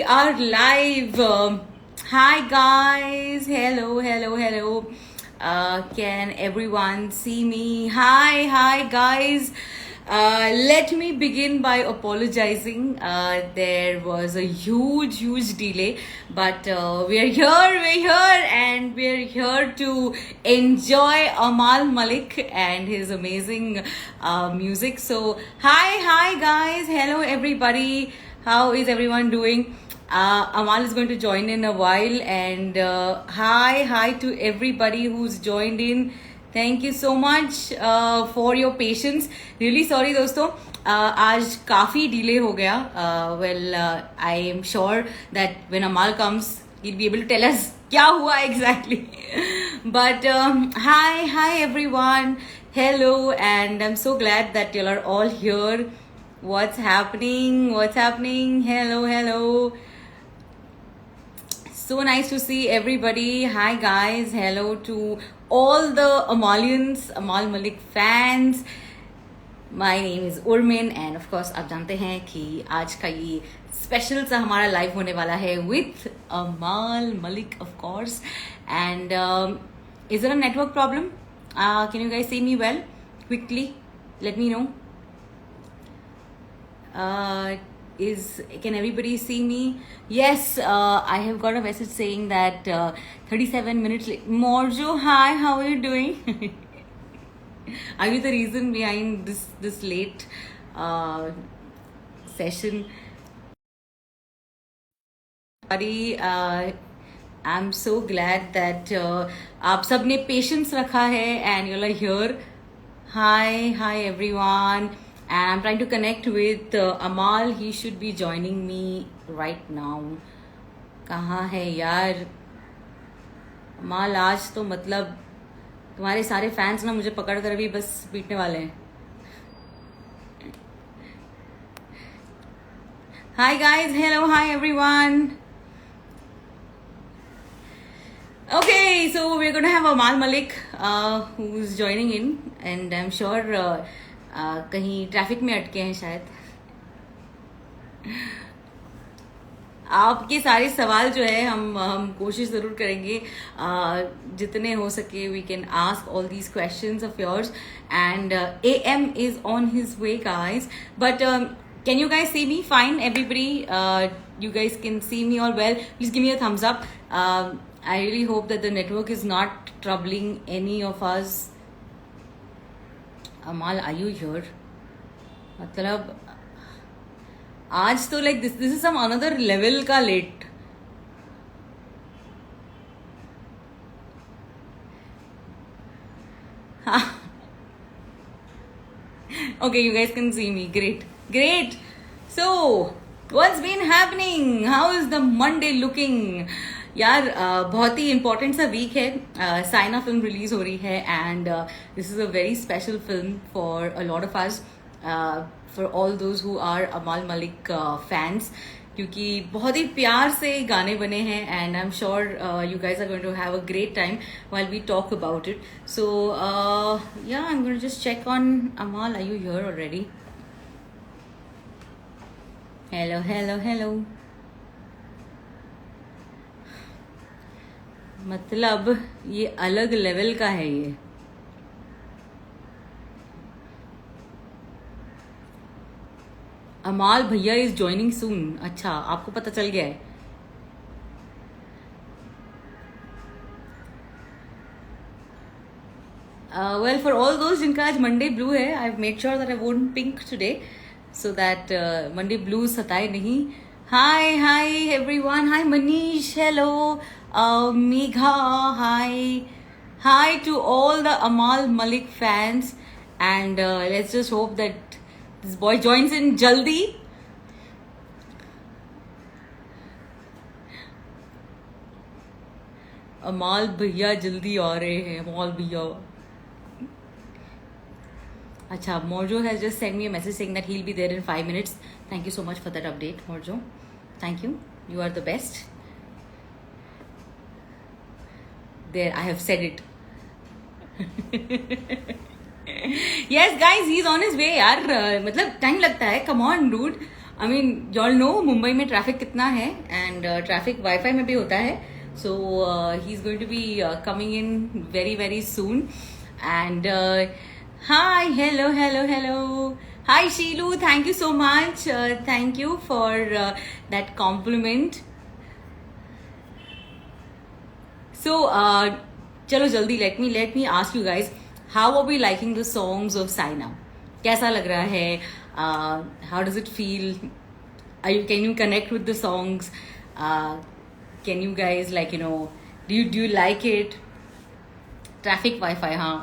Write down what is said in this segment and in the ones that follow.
are live. Hi guys. Hello. Can everyone see me? Hi guys. Let me begin by apologizing. There was a huge delay, but we're here, and we're here to enjoy Amal Malik and his amazing music. So, hi guys. Hello everybody. How is everyone doing? Amal is going to join in a while, and hi to everybody who's joined in. Thank you so much for your patience. Really sorry दोस्तों, आज काफ़ी delay हो गया. I am sure that when Amal comes, he'll be able to tell us क्या हुआ exactly. But hi everyone. Hello, and I'm so glad that you are all here. What's happening? Hello. So nice to see everybody. Hi guys. Hello to all the Amalians, Amal Malik fans. My name is Urmin, and of course आप जानते हैं कि आज का ये special सा हमारा live होने वाला है with Amal Malik, of course. And is there a network problem? Can you guys see me well? Quickly, let me know. Can everybody see me? Yes, I have got a message saying that 37 minutes late. Morjo, hi, how are you doing? Are you the reason behind this late session? Sorry, I'm so glad that आप सब ने patience रखा है and you're like here. Hi everyone. And I'm trying to connect with Amal. He should be joining me right now. कहाँ है यार Amal? आज तो मतलब तुम्हारे सारे फैंस ना मुझे पकड़ कर अभी बस पीटने वाले हैं. Hi guys, hello, hi everyone. Okay, so we're gonna have Amal Malik who's joining in, and I'm sure कहीं ट्रैफिक में अटके हैं शायद. आपके सारे सवाल जो है हम कोशिश ज़रूर करेंगे जितने हो सके. We can ask all these questions of yours, and AM is on his way guys. But can you guys see me fine? Everybody, you guys can see me all well? Please give me a thumbs up. I really hope that the network is not troubling any of us. Amal, are you here? मतलब आज तो like this is some another level का late. Okay, you guys can see me. Great. So, what's been happening? How is the Monday looking? यार बहुत ही important सा week है. Saina film release हो रही है, and this is a very special film for a lot of us, for all those who are Amaal Malik fans, क्योंकि बहुत ही प्यार से गाने बने हैं, and I am sure you guys are going to have a great time while we talk about it. So yeah, I am going to just check on Amaal. Are you here already? Hello. मतलब ये अलग level का है ये. अमाल भैया is joining सून. अच्छा, आपको पता चल गया है. वेल, फॉर ऑल दोस्त जिनका आज मंडे ब्लू है, I have made sure that I won't pink today, so that Monday blue सताए नहीं. Hi everyone. Hi Manish. Hello. Megha. Hi to all the Amal Malik fans, and let's just hope that this boy joins in jaldi. Amal भैया जल्दी आ रहे हैं. Amal भैया. अच्छा, Morjo has just sent me a message saying that he'll be there in 5 minutes. Thank you so much for that update, Morjo. Thank you. You are the best. There, I have said it. Yes, guys, he's on his way, यार. मतलब time लगता है. Come on, dude. I mean y'all know Mumbai में traffic कितना है, and traffic wifi में भी होता है. So he is going to be coming in very very soon. And hi, hello hello hello. Hi Sheelu, thank you so much. Thank you for that compliment. So, चलो जल्दी let me ask you guys, how are we liking the songs of Saina? कैसा लग रहा है? How does it feel? Can you connect with the songs? Can you guys do you like it? Traffic Wi-Fi, हाँ.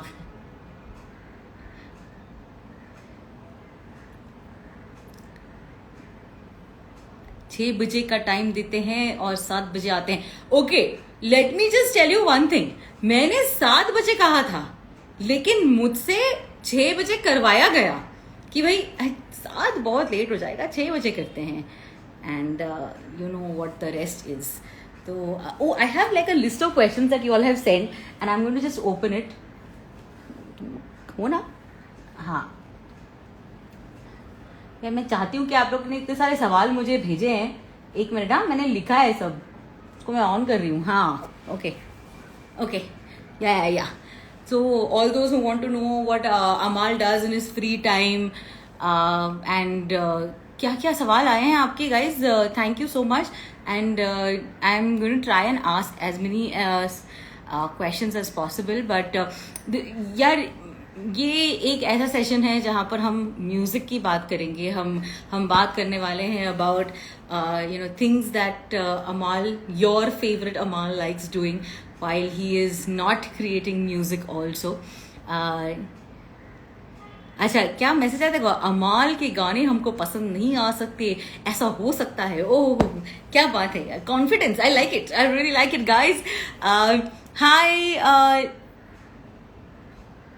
6 बजे का time देते हैं और 7 बजे आते हैं. Okay, let me just tell you one thing. मैंने 7 बजे कहा था, लेकिन मुझसे 6 बजे करवाया गया कि भाई 7 बहुत लेट हो जाएगा, 6 बजे करते हैं. And you know what the rest is. तो I have like a list of questions that you all have send, and I am going to just open it. हो ना? हाँ, मैं चाहती हूँ कि आप लोग ने इतने सारे सवाल मुझे भेजे हैं. 1 मिनट, हाँ, मैंने लिखा है सब, उसको मैं ऑन कर रही हूँ. हाँ, okay okay, yeah. So all those who want to know what Amaal does in his free time, and क्या क्या सवाल आए हैं आपके guys. Thank you so much. And I am going to try and ask as many questions as possible. But यार, ये एक ऐसा सेशन है जहाँ पर हम म्यूजिक की बात करेंगे. हम बात करने वाले हैं अबाउट थिंग्स दैट अमाल, योर फेवरेट अमाल, likes doing while he is not creating music also. अच्छा, क्या मैसेज आया? देखो, अमाल के गाने हमको पसंद नहीं आ सकते, ऐसा हो सकता है. ओह, क्या बात है यार. Confidence, I like it, I really like it guys. Hi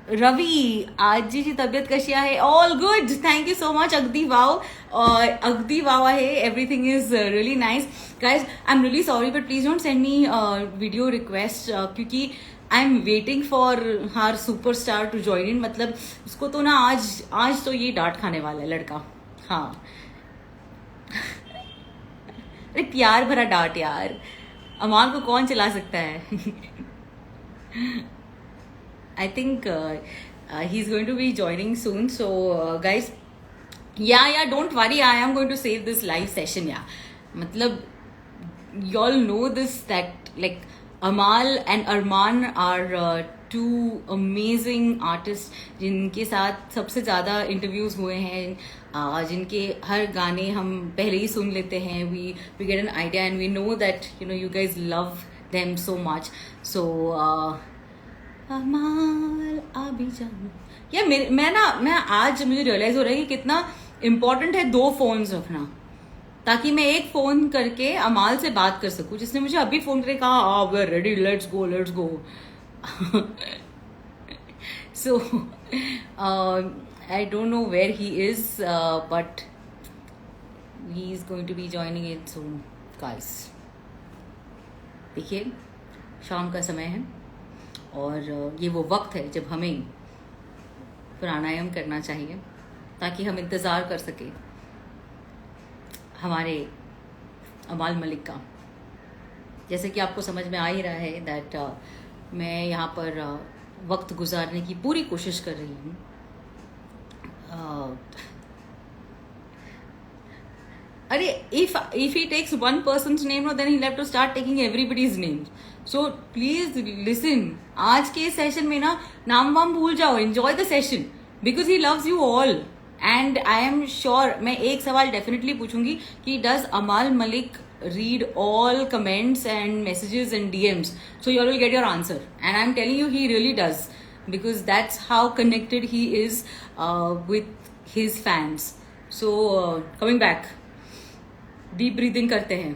Ravi, आजी जी तबीयत कशी आहे? All good, thank you so much. अगदी वाव, अगदी वाव आहे. Everything is really nice. Guys, I am really sorry, but please don't send me video request, क्योंकि I am waiting for her superstar to join in. मतलब उसको तो ना आज तो ये डांट खाने वाला है लड़का. हाँ. अरे प्यार भरा डांट यार, अमाल को कौन चला सकता है? I think he's going to be joining soon. So, guys, yeah, don't worry. I am going to save this live session. Yeah, matlab, you all know this, that like Amal and Arman are two amazing artists जिनके साथ सबसे ज़्यादा interviews हुए हैं, जिनके हर गाने हम पहले ही सुन लेते हैं. we get an idea and we know that you guys love them so much. So अमाल अभी जानो. या मैं आज मुझे रियलाइज हो रहा है कि कितना इम्पोर्टेंट है 2 फोन्स रखना, ताकि मैं एक फोन करके अमाल से बात कर सकूं, जिसने मुझे अभी फोन करके कहा we are ready, let's go. So I don't know where he is, but he is going to be joining it soon. Guys, देखिए, शाम का समय है और ये वो वक्त है जब हमें प्राणायाम करना चाहिए, ताकि हम इंतज़ार कर सकें हमारे अमाल मलिक का. जैसे कि आपको समझ में आ ही रहा है दैट मैं यहाँ पर वक्त गुजारने की पूरी कोशिश कर रही हूँ. अरे if he takes one person's name, no, then he'll have to start taking everybody's names. So please listen. आज के सेशन में ना नाम वाम भूल जाओ. Enjoy the session because he loves you all. And I am sure, मैं एक सवाल definitely पूछूंगी कि does Amal Malik read all comments and messages and DMs? So you all will get your answer. And I'm telling you, he really does, because that's how connected he is with his fans. So coming back, deep breathing करते हैं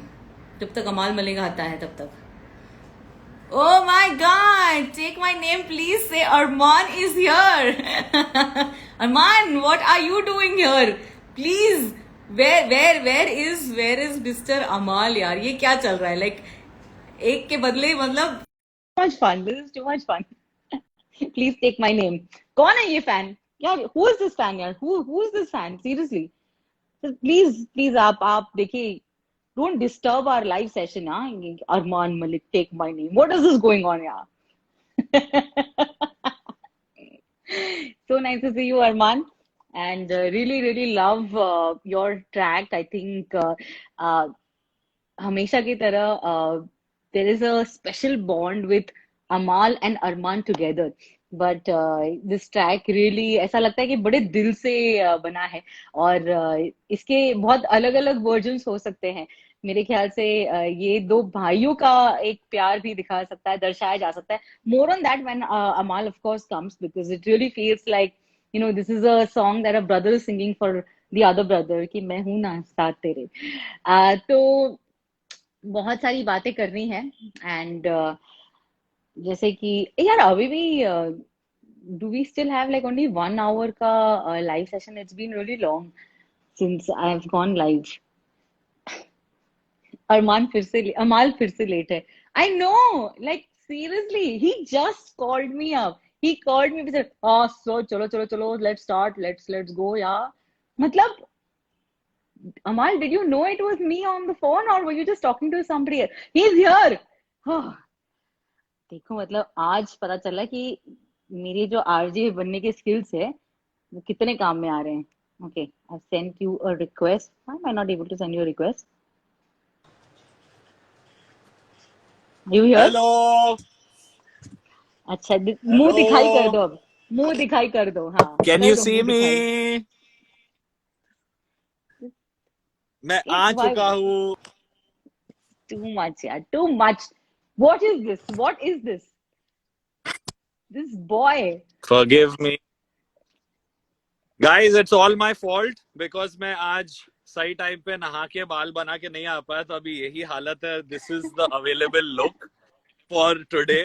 जब तक अमाल मलिक आता है तब तक. Oh my God! Take my name, please. Say Arman is here. Arman, what are you doing here? Please. Where is Mr. Amal? यार, ये क्या चल रहा है? Like, एक के बदले मतलब. Too much fun. This is too much fun. Please take my name. कौन है ये fan? यार, who is this fan? यार, who is this fan? Seriously. So please आप देखिए, don't disturb our live session, huh? Arman Malik, take my name. What is this going on, yeah? So nice to see you, Arman. And really love your track. I think uh, हमेशा की तरह there is a special bond with Amal and Arman together. But this track really ऐसा लगता है कि बड़े दिल से बना है, और इसके बहुत अलग अलग वर्जन्स हो सकते हैं. मेरे ख्याल से ये दो भाइयों का एक प्यार भी दिखा सकता है, दर्शाया जा सकता है. More on that when Amal of course comes, because it really feels like, you know, this is a song that a brother is singing for the other brother, कि मैं हूं ना साथ तेरे. तो बहुत सारी बातें करनी है. एंड जैसे कि यार अभी भी do we still have like only 1 hour का live session? It's been really long since I have gone live. Amaal फिर से लेट है. I know, like seriously he just called me up. He called me, said, "हाँ सो चलो चलो चलो, let's start, let's go यार." मतलब Amal, did you know it was me on the phone, or were you just talking to somebody else? He's here. देखो, मतलब आज पता चला कि मेरे जो आरजे बनने के स्किल्स है वो कितने काम में आ रहे हैं. Okay, I sent you a request. Why am I not able to send you a request? You here? Hello अच्छा, मुंह हेलो दिखाई कर दो अब. मुंह दिखाई कर दो. हाँ, कैन कर यू दो सी मुंह मी? दिखाई. मैं एक आ वाई, चुका हूँ. टू मच यार, too much. What is this? What is this? This boy. Forgive me guys, it's all my fault because मैं आज सही टाइम पे नहा के बाल बना के नहीं आ पाया, तो अभी यही हालत है. This is the available look for today.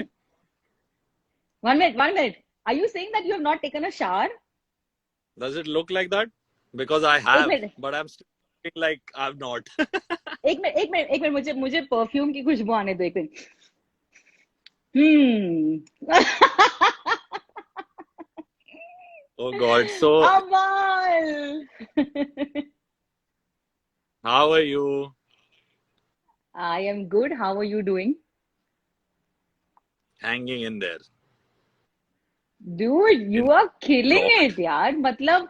1 minute, 1 minute. Are you saying that you have not taken a shower? Does it look like that? Because I एक have, minute, but I am still like I have not. एक minute, मुझे मुझे perfume की खुशबू आने दो. एक minute. Hmm. Oh god. So Amal. How are you? I am good. How are you doing? Hanging in there. Dude, you are killing god. it, यार. मतलब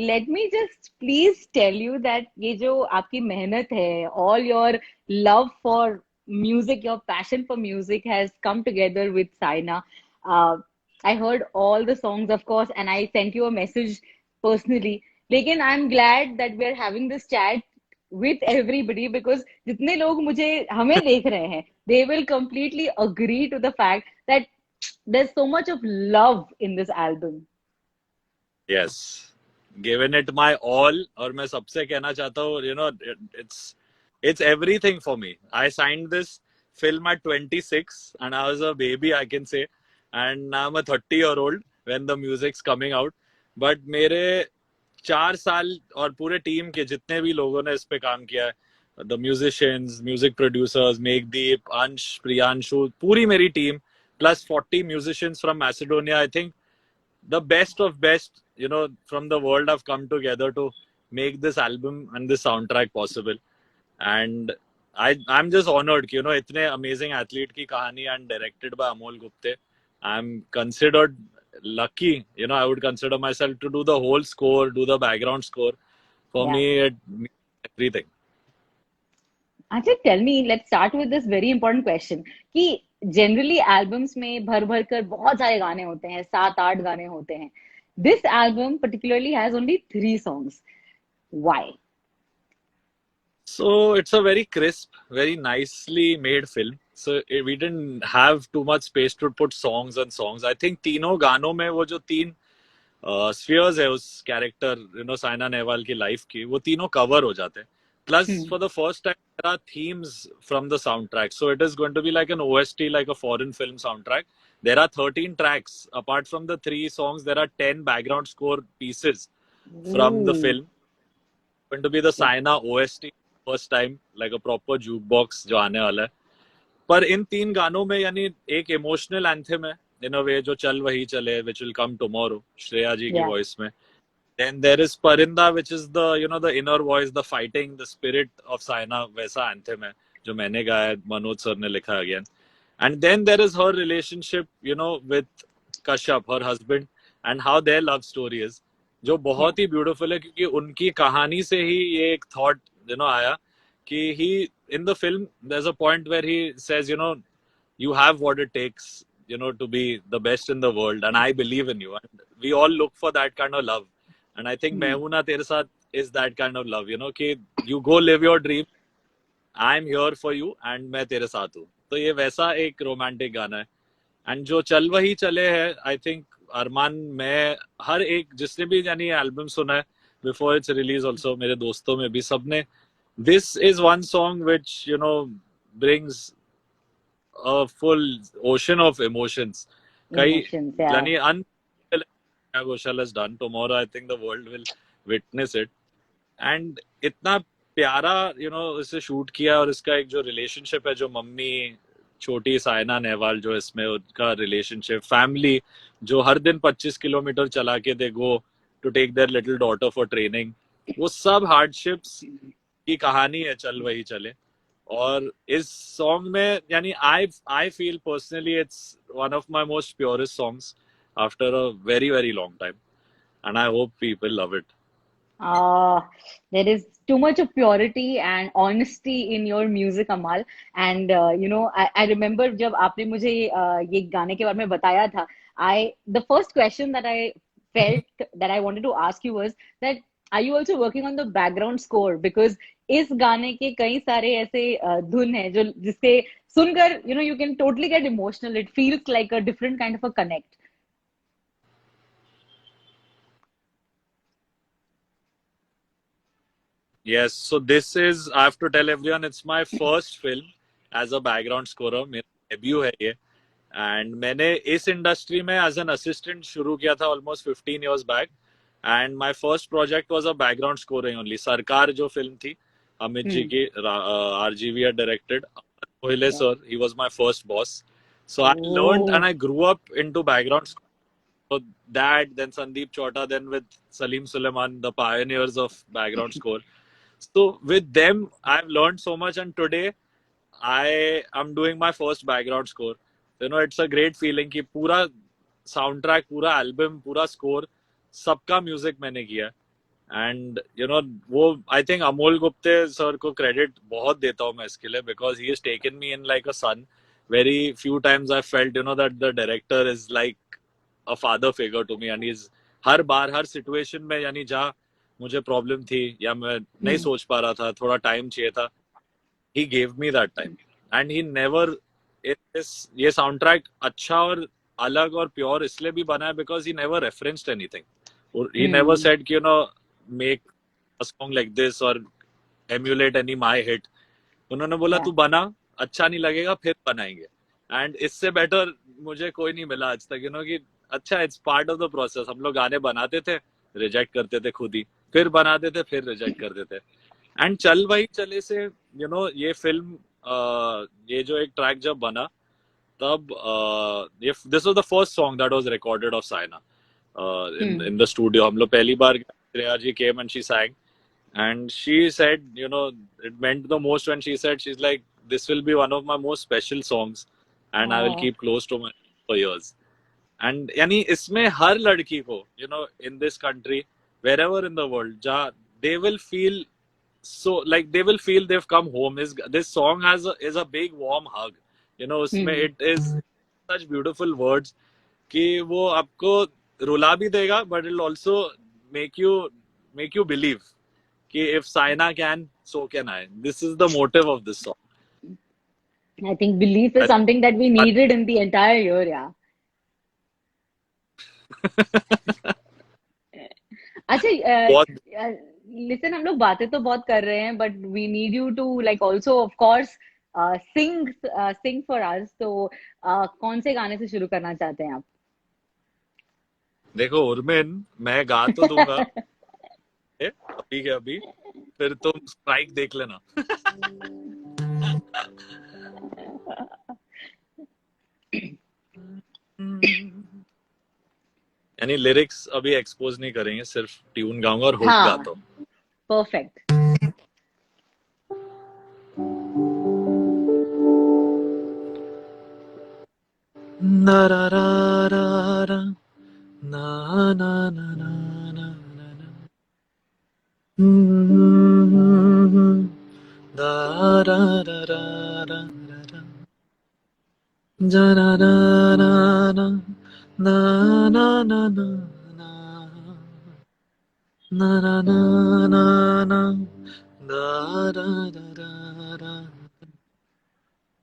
let me just please tell you that ये जो आपकी मेहनत है, all your love for music, your passion for music has come together with Saina. Uh, I heard all the songs, of course, and I sent you a message personally. लेकिन I'm glad that we're having this chat with everybody, because जितने लोग मुझे हमें देख रहे हैं, they will completely agree to the fact that there's so much of love in this album. Yes, given it my all. और मैं सबसे कहना चाहता हूँ, you know, it's everything for me. I signed this film at 26 and I was a baby, I can say, and now I'm a 30-year-old when the music's coming out. But मेरे 4 साल और पूरे टीम के जितने भी लोगों ने इस पे काम किया है, the musicians, music producers, Megdeep, Ansh, Priyanshu, पूरी मेरी team, plus 40 musicians from Macedonia. I think the best of best, you know, from the world have come together to make this album and this soundtrack possible. And I'm just honored कि, you know, इतने amazing athlete की कहानी and directed by Amol Gupte. I'm considered lucky, you know. I would consider myself to do the whole score, do the background score. For Yeah. me, it means everything. अच्छा, tell me, let's start with this very important question कि generally albums में भर भर कर बहुत सारे गाने होते हैं, 7-8 गाने होते हैं. This album particularly has only 3 songs. Why? So it's a very crisp, very nicely made film. So we didn't have too much space to put songs and songs. I think तीनों गानों में वो जो 3 स्फीयर्स है उस character, you know, Saina Nehwal की life की, वो तीनों कवर हो जाते हैं. Plus for the first time there are themes from the sound track, so it is going to be like an OST, like a foreign film sound track. There are 13 tracks. Apart from the 3 songs, there are 10 background score pieces from the Ooh. film. Going to be the Yeah. Saina OST first time, like a proper jukebox जो आने वाला है. पर इन 3 गानों में यानी एक emotional anthem है इन अ वे, जो चल वही चले, which will come tomorrow, Shreya ji की Yeah. वॉइस में. Then there is Parinda, which is the the inner voice, the fighting, the spirit of Saina. वैसा anthem है जो मैंने गाया है, मनोज सर ने लिखा है again. And then there is her relationship, with Kashyap, her husband, and how their love story is, जो बहुत ही beautiful है क्योंकि उनकी कहानी से ही ये एक thought, आया कि he in the film there's a point where he says, you have what it takes, to be the best in the world, and I believe in you, and we all look for that kind of love. And I think मैं हूं ना तेरे साथ is that kind of love, कि you go live your dream, I'm here for you, and मैं तेरे साथ हूँ. तो ये वैसा एक रोमांटिक गाना है. एंड जो चल वही चले है, आई थिंक अरमान, मैं हर एक जिसने भी यानी एल्बम सुना है बिफोर इट्स रिलीज ऑल्सो, मेरे दोस्तों में भी सबने, this is one song which brings a full ocean of emotions. Emotions, yeah. यानी Ghoshal has done. Tomorrow, I think the world will witness it. And इतना प्यारा, इसे शूट किया, और इसका एक जो रिलेशनशिप है, जो मम्मी छोटी साइना नेहवाल जो इसमें उनका रिलेशनशिप, फैमिली जो हर दिन 25 किलोमीटर चला के they go to take their little daughter for training, वो सब हार्डशिप्स की कहानी है चल वही चले. और इस सॉन्ग में यानी I feel personally it's one of my most purest songs after a very very long time, and I hope people love it. There is too much of purity and honesty in your music, Amal. And I remember जब आपने मुझे ये गाने के बारे में बताया था, the first question that I felt that I wanted to ask you was that are you also working on the background score? Because इस गाने के कई सारे ऐसे धुन है जो जिससे सुनकर you can totally get emotional. It feels like a different kind of a connect. Yes, so this is, I have to tell everyone, it's my first film as a background scorer. मेरा debut है ये, and मैंने इस industry में as an assistant शुरू किया था almost 15 years back, and my first project was a background scoring only. सरकार जो film थी अमित जी की, RGV had directed, Mohile sir, he was my first boss. So I learned and I grew up into background scoring. So that, then Sandeep Chota, then with Salim Suleiman, the pioneers of background score. So with them, I've learned so much, and today I am doing my first background score. It's a great feeling कि पूरा soundtrack, पूरा album, पूरा score, सबका music मैंने किया. And वो I think Amol Gupte sir को credit बहुत देता हूँ मैं इसके लिए, because he has taken me in like a son. Very few times I felt that the director is like a father figure to me, and he's her bar her situation में, यानी जहाँ मुझे प्रॉब्लम थी या मैं नहीं सोच पा रहा था, थोड़ा टाइम चाहिए था, he gave me that time, and he never, ये साउंड ट्रैक अच्छा और अलग और प्योर इसलिए भी बना है because he never referenced anything. He never said कि make a song like this or emulate any my hit. उन्होंने बोला तू बना, अच्छा नहीं लगेगा फिर बनाएंगे. एंड इससे बेटर मुझे कोई नहीं मिला आज तक, कि अच्छा, it's part of the process. हम लोग गाने बनाते थे, रिजेक्ट करते थे खुद ही, फिर बनाते थे, फिर रिजेक्ट करते थे. एंड चल वही चले से ये फिल्म, ये जो एक ट्रैक जब बना तब this was the first song that was recorded of Saina in the studio. हम लोग पहली बार, Shreya ji came and she sang, and she said, it meant the most when she said, she's like, this will be one of my most special songs and I will keep close to my for years. And यानी इसमें हर लड़की को, in this country, wherever in the world, they will feel so like they will feel they've come home. This song is a big warm hug. उसमें it is such beautiful words कि वो आपको रुला भी देगा, but it'll also make you believe कि if Saina can, so can I. This is the motive of this song. I think belief is something that we needed in the entire year, yeah. अच्छा, listen, हम लोग बातें तो बहुत कर रहे हैं, but we need you to like also of course sing for us. तो कौन से गाने से शुरू करना चाहते हैं आप? देखो उर्मिन, मैं गा तो दूंगा अभी के अभी, फिर तुम स्ट्राइक देख लेना. यानी लिरिक्स अभी एक्सपोज नहीं करेंगे, सिर्फ ट्यून गाऊंगा और हुक हाँ गाता हूँ. परफेक्ट. ना रा रा रा रा ना ना ना ना ना ना da ra ra ra ra ra da ra ra ra ra na na na na na na na na na na da ra ra ra ra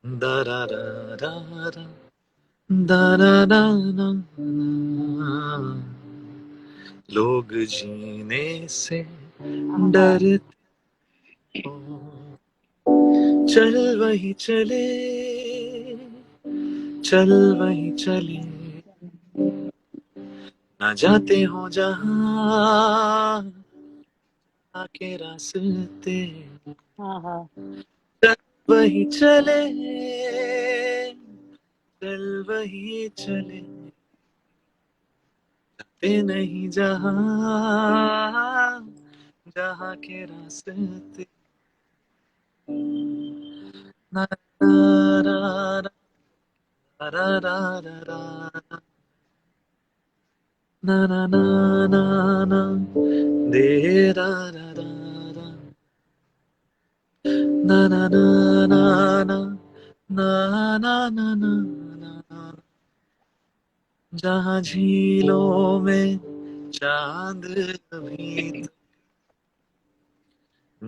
da ra ra ra ra da ra ra na na. लोग जीने से डरते हो, चल वही चले, चल वही चले, ना जाते हो जहां आके रास्ते, हाँ हाँ चल वही चले, चल वही चले, जाते नहीं जहां जहां के रास्ते. ना रा रा रा रा रा रा ना ना ना ना ना दे रा रा रा रा ना ना ना ना ना ना ना ना ना ना जहाँ झीलों में चांद भी,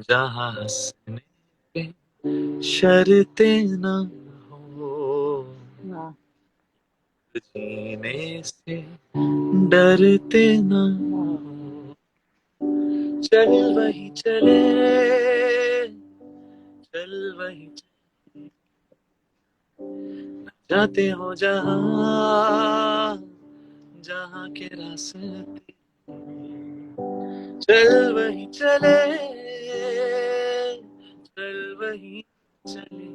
जहाँ हंसने पे शर्तें न हो, हाँ जीने से डरते न हाँ. हो, चल वही चले, चल वही चले, न जाते हो जहाँ जहाँ के रास्ते, चल वही चले, चल वही चले,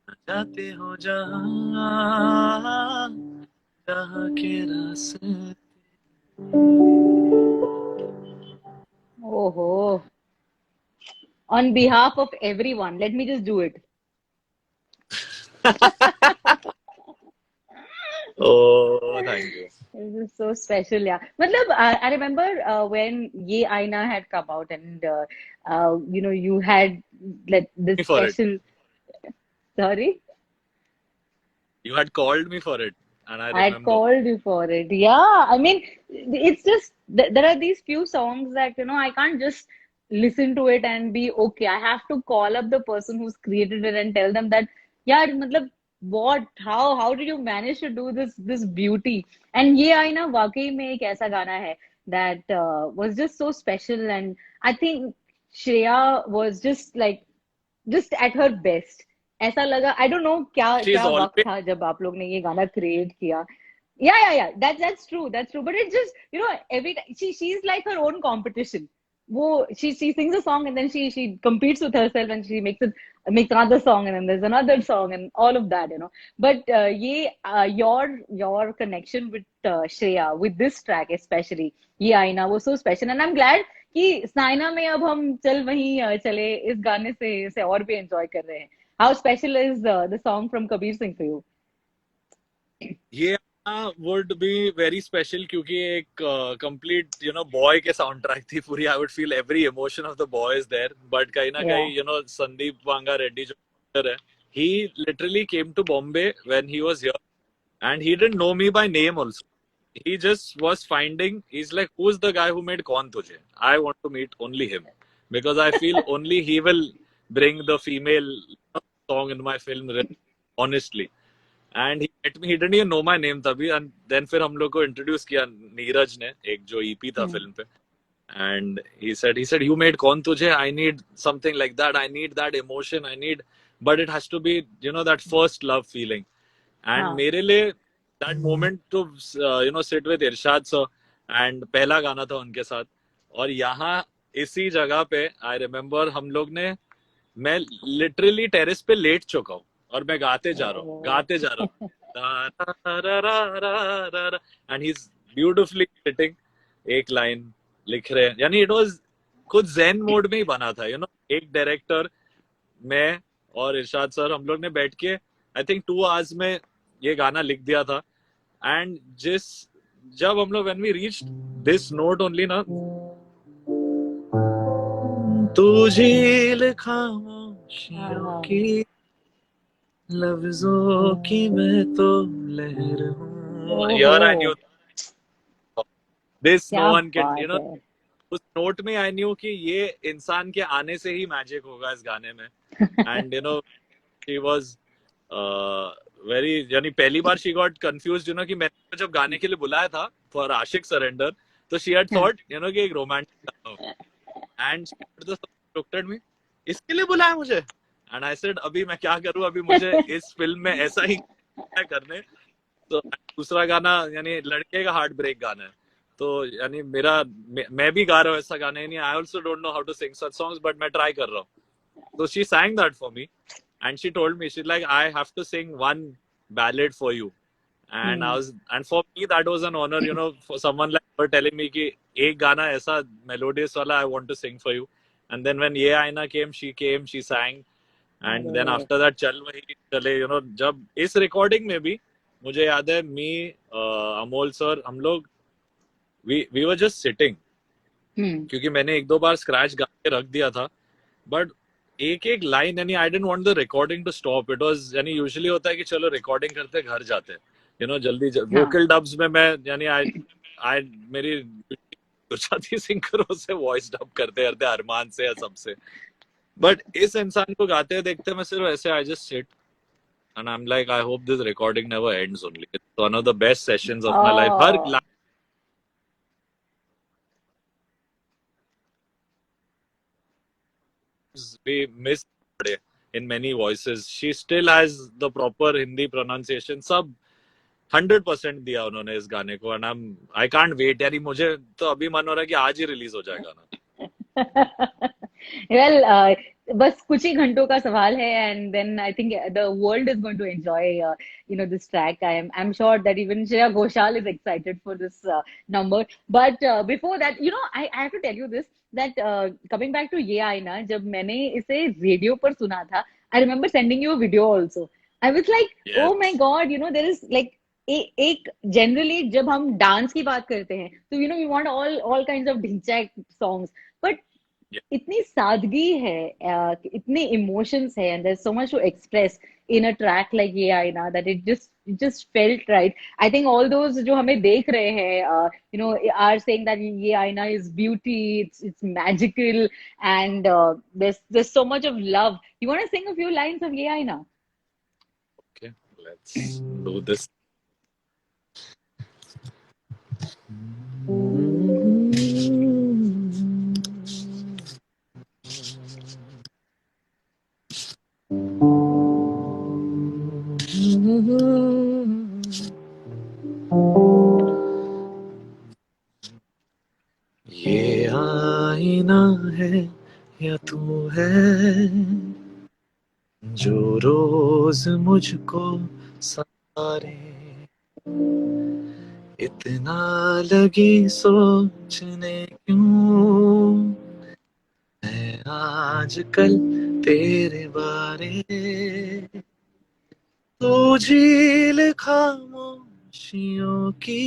न जाते हो जहाँ जहाँ के रास्ते. Oh, on behalf of everyone, let me just do it. Oh, thank you. This is so special, yeah. Matlab, I remember when Ye Aina had come out, and you had like this For it. special. Sorry, You had called me for it, and I I had remember. called you for it. Yeah, I mean, it's just there are these few songs that I can't just listen to it and be okay. I have to call up the person who's created it and tell them that, yeah, matlab, what, how did you manage to do this beauty? And ये आई ना वाकई में एक ऐसा गाना है that was just so special, and I think Shreya was just at her best. ऐसा लगा, आई डोंट नो क्या She is क्या वक्त always. था जब आप लोग ने ये गाना क्रिएट किया. Yeah, that's true, but it's just every time she's like her own competition. वो she sings a song and then she competes with herself and she makes another song and then there's another song and all of that. But ये your connection with Shreya with this track especially, ये आईना was so special, and I'm glad कि साइना में अब हम चल वहीं चले इस गाने से इसे और भी एंजॉय कर रहे हैं. How special is the song from Kabir Singh for you? ये would be very special क्योंकि एक complete boy के soundtrack थी पूरी. I would feel every emotion of the boy is there. But कहीं ना Yeah. कहीं Sandeep Vanga Reddy जो actor है, he literally came to Bombay when he was here, and he didn't know me by name also. He just was finding. He's like, who's the guy who made Kaun Tujhe? I want to meet only him because I feel only he will bring the female song in my film. Honestly. And he met me. He didn't even know my name तभी. And then फिर हम लोग को introduce किया नीरज ने, एक जो EP था फिल्म पे. And he said, you made Kaun Tujhe? I need something like that. I need that emotion. But it has to be, that first love feeling. And हाँ. मेरे लिए that moment to sit with Irshad sir, and पहला गाना था उनके साथ. और यहाँ इसी जगह पे I remember हम लोग ने, मैं literally terrace पे लेट चुका हूँ और मैं गाते जा रहा हूँ. ra, ra, ra, ra, ra, ra, ra, and he's beautifully sitting, एक लाइन लिख रहे हैं, यानी इट वाज कुछ zen मोड में ही बना था, यू नो, एक डायरेक्टर, मैं और इरशाद सर, हम लोग ने बैठ के आई थिंक 2 hours में ये गाना लिख दिया था. एंड जब हम लोग when we reach this note only ना, तू झील खामोशियों की, लफ्जों की मैं तो लहर हूँ, यार आई न्यू दिस, नो क्या वन कैन, यू बात नो, है. उस नोट में आई न्यू कि ये इंसान के आने से ही मैजिक होगा इस गाने में. And you know she was very, यानी पहली बार she got confused, you know, कि मैंने जब गाने के लिए बुलाया था फॉर आशिक सरेंडर, तो she had thought, you know, कि एक रोमांटिक गाना हो. And she looked at me, इसके लिए बुलाया मुझे. एंड आई सेड, अभी मैं क्या करूं, अभी मुझे इस फिल्म में ऐसा ही करने. तो दूसरा गाना यानी लड़के का हार्ट ब्रेक गाना है, तो यानी मैं भी गा रहा हूँ ऐसा गाना, यानी I also don't know how to sing such songs, but मैं ट्राई कर रहा हूँ. So she sang that for me, and she told me, she's like, I have to sing one ballad for you. And and for me that was an honor, you know, for someone like her telling me कि एक गाना ऐसा melodious वाला I want to sing for you. And then when Ye Aina came, she sang, and then अरे after that चल वही चले, you know, जब इस recording में भी मुझे याद है, me, अमोल सर, हम लोग we were just sitting, क्योंकि मैंने एक दो बार स्क्रैच गा के रख दिया था, बट एक एक लाइन, यानी I didn't want the recording to stop. It was, यानी यूजुअली होता है कि चलो रिकॉर्डिंग करते घर जाते हैं, यू नो, जल्दी हाँ. वोकल डब्स में मैं, यानी आई मेरी गुजराती सिंगरों से वॉइस डब करते करते, अरमान से या सबसे, बट इस इंसान को गाते देखते मैं सिर्फ ऐसे, I just sit and I am like, I hope this recording never ends. Only it's one of the best sessions of my life. Her Oh, we miss in many voices. She still has the proper Hindi pronunciation. सब 100% दिया उन्होंने इस गाने को, and I can't wait. यानी मुझे तो अभी मन हो रहा है कि आज ही रिलीज हो जाए गाना. well, बस कुछ ही घंटों का सवाल है, and then I think the world is going to enjoy, this track. I'm sure that even Shreya Ghoshal is excited for this number. But before that, I have to tell you this, that coming back to Ye Aina, जब मैंने इसे radio पर सुना था, I remember sending you a video also. I was like, Yes. oh my God, there is like एक generally जब हम dance की बात करते हैं, तो we want all kinds of dhinchak songs, but Yeah. इतनी सादगी है, इतने इमोशंस है, and there so much to express in a track like ये Aaina, that it just felt right. I think all those जो हमें देख रहे हैं, आर सेइंग दैट ये आईना is beauty, it's magical, and there's so much of love. You want to sing a few lines of ये आईना? Okay, let's do this. ये आईना है या तू है, जो रोज मुझको सारे, इतना लगी सोचने क्यों मैं आजकल तेरे बारे, तू झील खामोशियों की,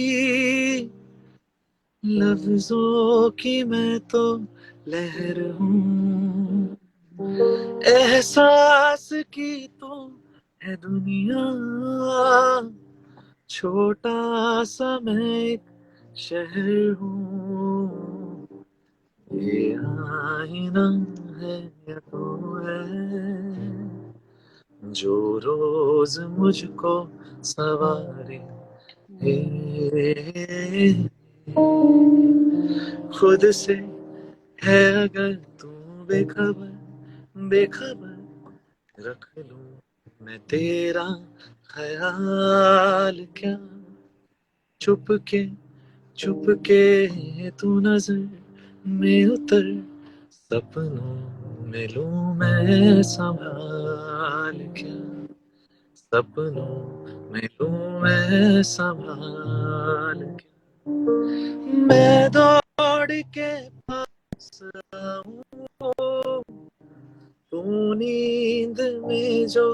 लफ्जों की मैं तो लहर हूँ, एहसास की तो है दुनिया, छोटा सा मैं एक शहर हूँ, ये आईना है या तू है, जो रोज मुझको सवारे, खुद से है अगर तू बेखबर, बेखबर रख लूं मैं तेरा ख्याल क्या, चुपके चुपके तू नजर में उतर, सपनों में लूं मैं संभाल क्या, सपनों मिलूं मैं संभाल के, मैं दौड़ के पास आऊं, तू नींद में जो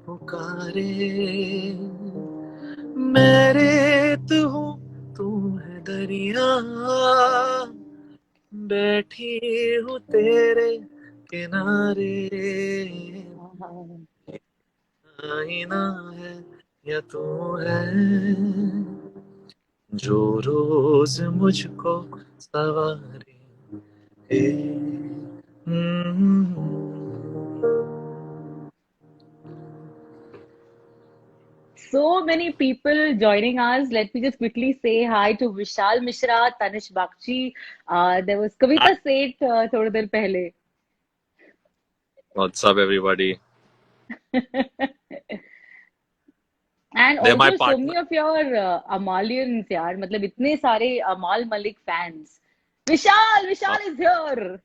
पुकारे, मैं रेत हूँ तू है दरिया, बैठी हूँ तेरे किनारे, आईना है या तू है जो रोज मुझको सवारे, हे, So many people joining us. Let me just quickly say hi to Vishal Mishra, Tanish Bakshi. There was Kavita Seth थोड़ी देर पहले. What's up, everybody? And They're my also so partner. many of your Amalians, यार. मतलब इतने सारे Amal Malik fans. Vishal is here.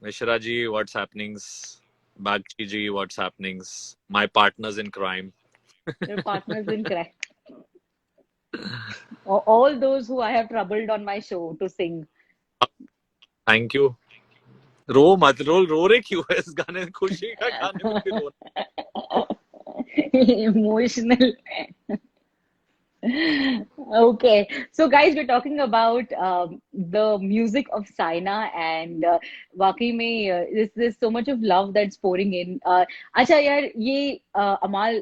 Mishra ji, what's happenings? Bagchi ji, what's happenings? My partners in crime. Your partners in crime. All those who I have troubled on my show to sing. Thank you. रो मत, रो रहे क्यों है इस गाने, खुशी का गाने में भी रो Emotional. Okay, so guys, we're talking about the music of Saina, and वाकई में there's so much of love that's pouring in. अच्छा यार, ये Amal,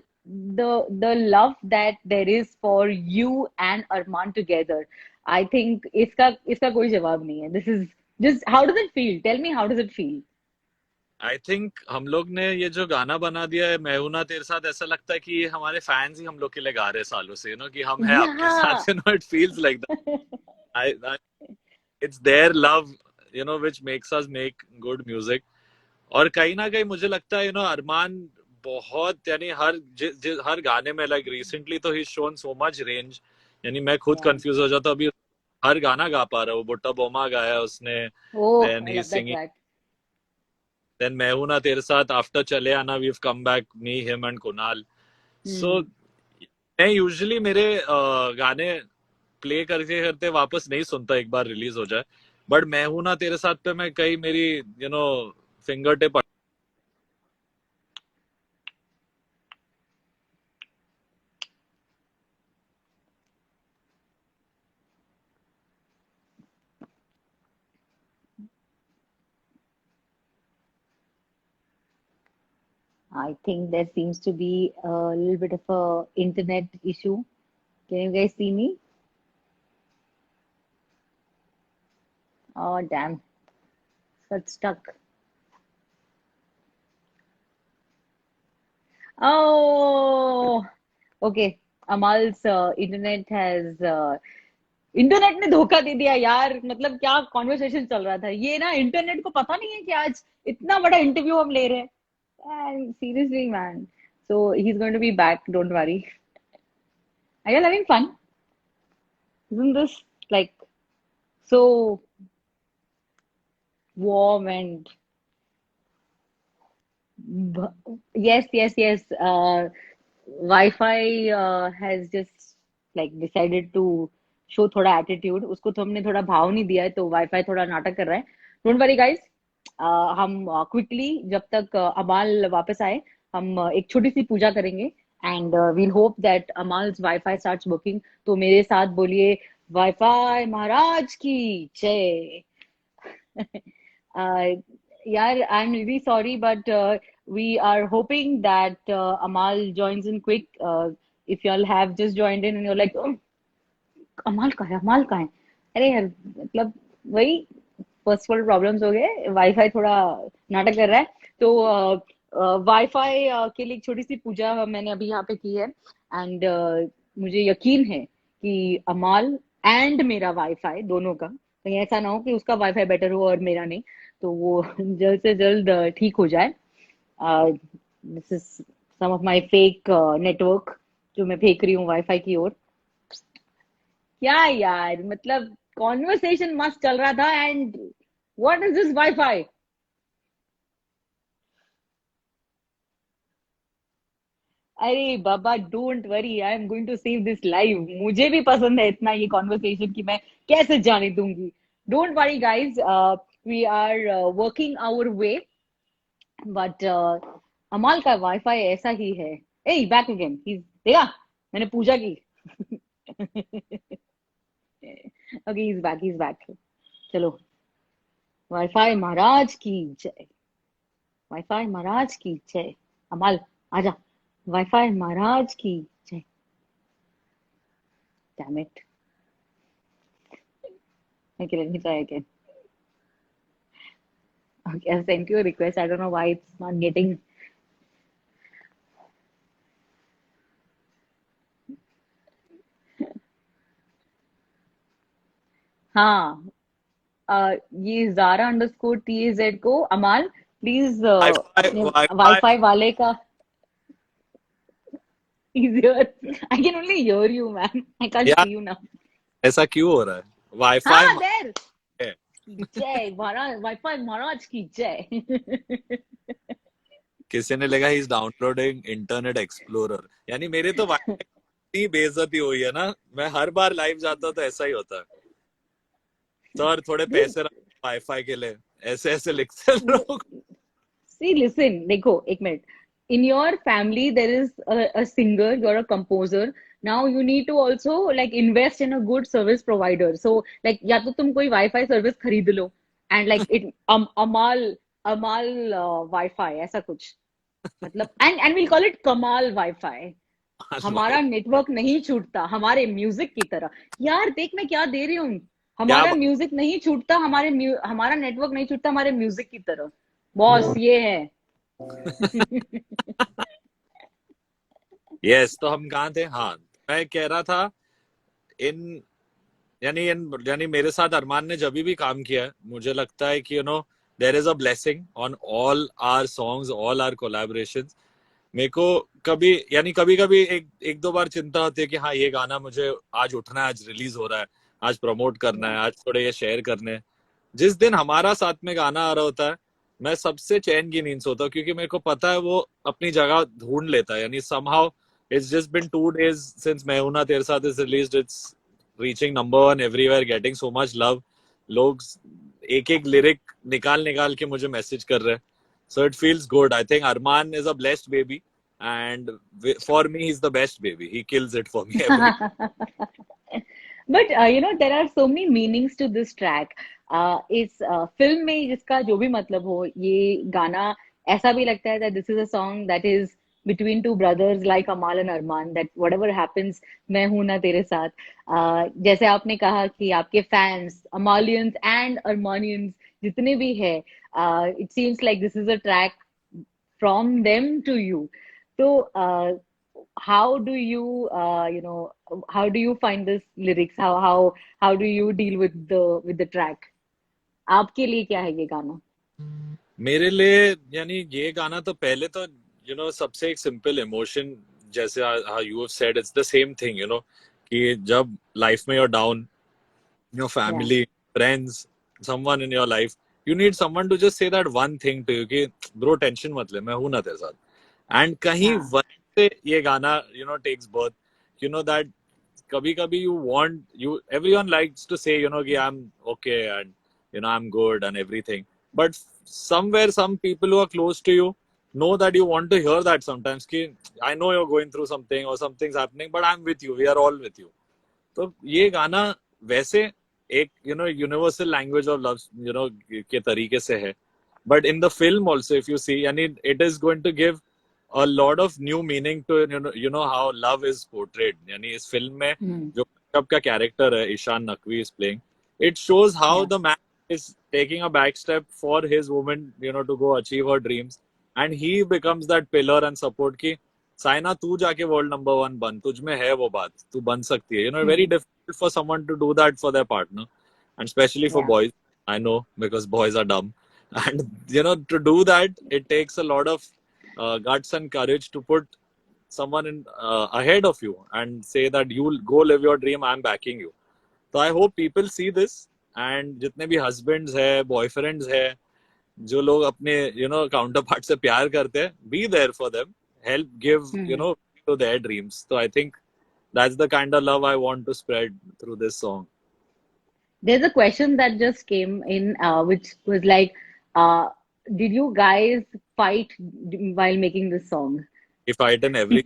the love that there is for you and Arman together, I think इसका कोई जवाब नहीं है. This is just, how does it feel? Tell me, how does it feel? I think हम लोग ने ये जो गाना बना दिया है मैं हूं ना तेरे साथ, ऐसा लगता है कि ये हमारे फैंस ही हम लोग के लिए गा रहे हैं सालों से, कि हम हैं आपके Yeah. साथ, it feels like that. I it's their love, which makes us make good music. और कहीं ना कहीं मुझे लगता है अरमान बहुत, हर गाने में, लाइक रिसेंटली तो ही शोन सो मच रेंज, मैं खुद Yeah. कंफ्यूज हो जाता अभी. हर गाना गा पा रहा है वो. बुट्टा बोमा गाया उसने, Oh, then I he love that singing, track. Then मैं हूं ना तेरे साथ, आफ्टर चले आना we have come back, me him and Kunal. So Hmm. मैं यूजुअली मेरे गाने प्ले करते करते वापस नहीं सुनता एक बार रिलीज हो जाए, बट मैं हूं ना तेरे साथ पे मैं कई मेरी finger tip. I think there seems to be a little bit of a internet issue. Can you guys see me? Oh, damn. Got stuck. Oh, okay. Amal's internet has internet ने धोखा दे दिया यार. मतलब क्या कॉन्वर्सेशन चल रहा था ये ना, इंटरनेट को पता नहीं है कि आज इतना बड़ा इंटरव्यू हम ले रहे हैं. Seriously man. So he's going to be back, don't worry. Are you having fun? Isn't this like so warm and yes. Wi-Fi has just like decided to show थोड़ा एटीट्यूड. उसको तो हमने थोड़ा भाव नहीं दिया है, तो वाईफाई थोड़ा नाटक कर रहा है. Don't worry guys. हम क्विकली जब तक अमाल वापस आए, हम एक छोटी सी पूजा करेंगे, and we'll hope that Amaal's wifi starts working. तो मेरे साथ बोलिए, वाईफाई महाराज की जय. uh, yeah, I'm really sorry, but we are hoping that Amal joins in quick. If y'all have just joined in and you're like, oh, अमाल कहाँ है, अमाल कहाँ है? अरे यार, मतलब वही फर्स्ट वर्ल्ड प्रॉब्लम्स हो गए. वाईफाई थोड़ा नाटक कर रहा है. तो वाईफाई के लिए एक छोटी सी पूजा मैंने अभी यहाँ पे की है, एंड मुझे यकीन है कि अमाल एंड मेरा वाईफाई दोनों का, कहीं ऐसा ना हो कि उसका वाईफाई बेटर हो और मेरा नहीं, तो वो जल्द से जल्द ठीक हो जाए. This is some of my fake network जो मैं फेंक रही हूँ वाईफाई की ओर. क्या यार, मतलब कॉन्वर्सेशन मस्त चल रहा था, एंड व्हाट इज दिस अरे बाबा, don't worry, I am going to save this live. मुझे भी पसंद है इतना ये कॉन्वर्सेशन कि मैं कैसे जाने दूंगी. Don't worry guys, we are working our way. But Amaal का वाईफाई ऐसा ही है. ए बैक अगेन, देखा, मैंने पूजा की. Okay, he is back. चलो, वाईफाई महाराज की जय. वाईफाई महाराज की जय. अमाल आजा, वाईफाई महाराज की जय. Damn it. Okay, let me try again. Okay, I sent you a request. I don't know why it's not getting. हाँ, ये Zara underscore TAZ को अमाल प्लीज अपने Wi-Fi. वाईफाई वाले का easier. I can only hear you, man. I can't यार see you now. ऐसा क्यों हो रहा है? वाईफाई हाँ, there. है. जय महाराज, वाईफाई महाराज की जय. किसी ने लगा he is downloading internet explorer. यानी मेरे तो वाईफाई की बेइज्जती हुई है ना. मैं हर बार लाइव जाता हूँ तो ऐसा ही होता है. सर थोड़े पैसे वाईफाई के लिए, ऐसे ऐसे लिखते हैं लोग. See, listen, देखो एक minute. In your family, there is a singer, you're a composer. Now you need to also like invest in a good service provider. So like या तो तुम कोई Wi-Fi service खरीद लो and like it Amal Wi-Fi ऐसा कुछ, मतलब and we'll call it Kamal Wi-Fi. हमारा network नहीं छूटता हमारे म्यूजिक की तरह. यार देख मैं क्या दे रही हूँ. हमारा म्यूजिक नहीं छूटता, हमारा नेटवर्क नहीं छूटता हमारे म्यूजिक की तरह. बॉस ये है. यस, तो हम कहाँ थे? हाँ, मैं कह रहा था इन यानी मेरे साथ अरमान ने जब भी काम किया है, मुझे लगता है कि there is a blessing on all our songs, all our collaborations. मेरे को कभी कभी एक दो बार चिंता होती है कि हाँ ये गाना मुझे आज उठना है, आज रिलीज हो रहा है, आज प्रमोट करना है, आज थोड़े ये शेयर करने हैं. जिस दिन हमारा साथ में गाना आ रहा होता है, मैं सबसे चैन की नींद सोता हूँ, क्योंकि मेरे को पता है वो अपनी जगह ढूंढ लेता है. यानी somehow it's just been 2 days since मैं हूं ना तेरे साथ is released. It's reaching #1 everywhere, getting so much love. लोग एक एक लिरिक निकाल के मुझे मैसेज कर रहे हैं. So it feels good. I think Arman is a blessed baby, and for me he's the best baby. He kills it for me every. But there are so many meanings to this track. इस film में जिसका जो भी मतलब हो, ये गाना ऐसा भी लगता है that this is a song that is between two brothers like Amal and Arman, that whatever happens, मैं हूं ना तेरे साथ. जैसे आपने कहा कि आपके फैंस Amalians and Armanians जितने भी है, it seems like this is a track from them to you. So how do you how do you find this lyrics? How do you deal with the track? आपके लिए क्या है ये गाना? मेरे लिए यानी ये गाना तो पहले तो सबसे एक सिंपल इमोशन, जैसे how you have said, it's the same thing, कि जब लाइफ में you're down, your family, friends, someone in your life, you need someone to just say that one thing to you कि bro tension मत ले, मैं हूं ना तेरे साथ. एंड कहीं वहीं से ये गाना takes birth. That कभी कभी everyone likes to say कि I'm okay and I'm good and everything, but somewhere some people who are close to you know that you want to hear that sometimes कि I know you're going through something or something's happening, but I'm with you, we are all with you. तो ये गाना वैसे एक universal language of love के तरीके से है, but in the film also if you see, यानी it is going to give a lot of new meaning to how love is portrayed. यानी इस फिल्म में जो का कैरेक्टर है Ishan Naqvi is playing, it shows how the man is taking a back step for his woman to go achieve her dreams, and he becomes that pillar and support कि साइना तू जाके world #1 बन, तुझ में है वो बात, तू बन सकती है. Very difficult for someone to do that for their partner, and especially for boys, I know, because boys are dumb, and to do that it takes a lot of guts and courage to put someone in ahead of you and say that you'll go live your dream, I'm backing you. So I hope people see this, and जितने भी husbands है, boyfriends है, जो लोग अपने counter part से प्यार करते हैं, be there for them, help give to their dreams. So I think that's the kind of love I want to spread through this song. There's a question that just came in, which was like, uh, did you guys fight while making this song? We fight in every.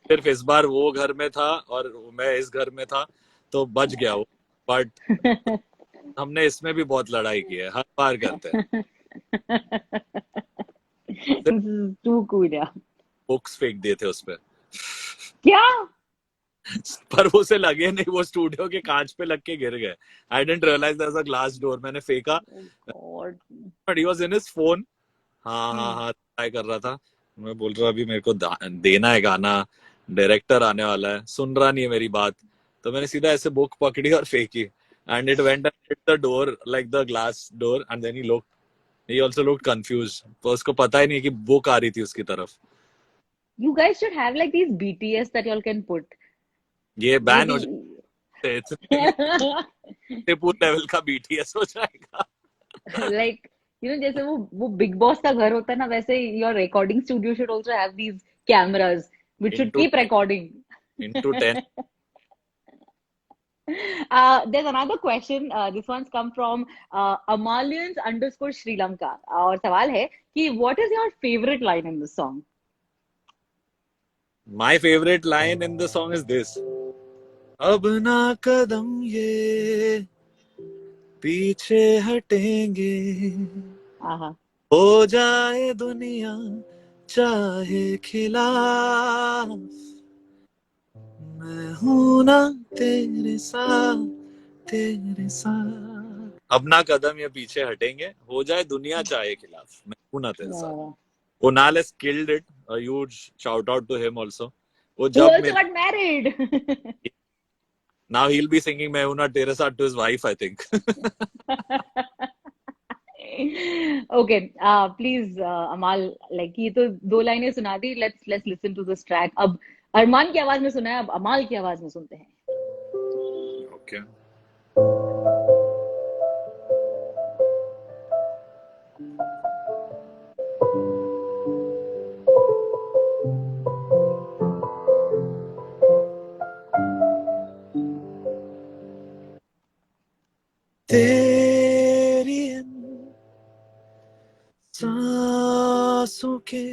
सिर्फ इस बार वो घर में था और मैं इस घर में था तो बच गया वो, बट हमने इसमें भी बहुत लड़ाई की है, हर बार करते हैं. Too cool, yeah. बुक्स फेंक दिए थे उस पे, क्या? पर वो उसे लगे नहीं, वो स्टूडियो के कांच पे लग के गिर गए. I didn't realise there was a glass door. मैंने फेंका, God. But he was in his phone. हाँ ट्राई कर रहा था. मैं बोल रहा अभी मेरे को देना है गाना, डायरेक्टर आने वाला है, सुन रहा नहीं है मेरी बात. तो मैंने सीधा ऐसे बुक पकड़ी और फेंकी, and it went and hit the door, like the glass door, and then he also looked confused. तो उसको पता ही नहीं कि बुक आ रही थी उसकी तरफ. You guys should have like these BTS that y'all can put. ये बैन हो Maybe- जाए, पूरे लेवल का BTS हो जाएगा. like जैसे वो बिग बॉस का घर होता है ना, वैसे your recording studio should also have these cameras which should Into- keep recording. into 10. There's another question. This one's come from Amalians_Sri Lanka. और सवाल है कि what is your favorite line in this song? My favorite line in the song is this. अब ना कदम ये पीछे हटेंगे, आहा. हो जाए दुनिया चाहे खिलाफ, मैं हूं ना तेरे साथ, तेरे साथ. अब ना कदम ये पीछे हटेंगे, हो जाए दुनिया चाहे खिलाफ, मैं हूं ना तेरे साथ. Wow. Kunal has killed it. A huge shout out to him also. वो Who जब also got married. now he'll be singing मैं हूं ना तेरे साथ to his wife, I think. Okay, please, Amal, like ये तो दो लाइनें सुना दी. Let's listen to this track. अब अरमान की आवाज में सुना है, अब अमाल की आवाज में सुनते हैं. Okay. तेरी इन सांसों के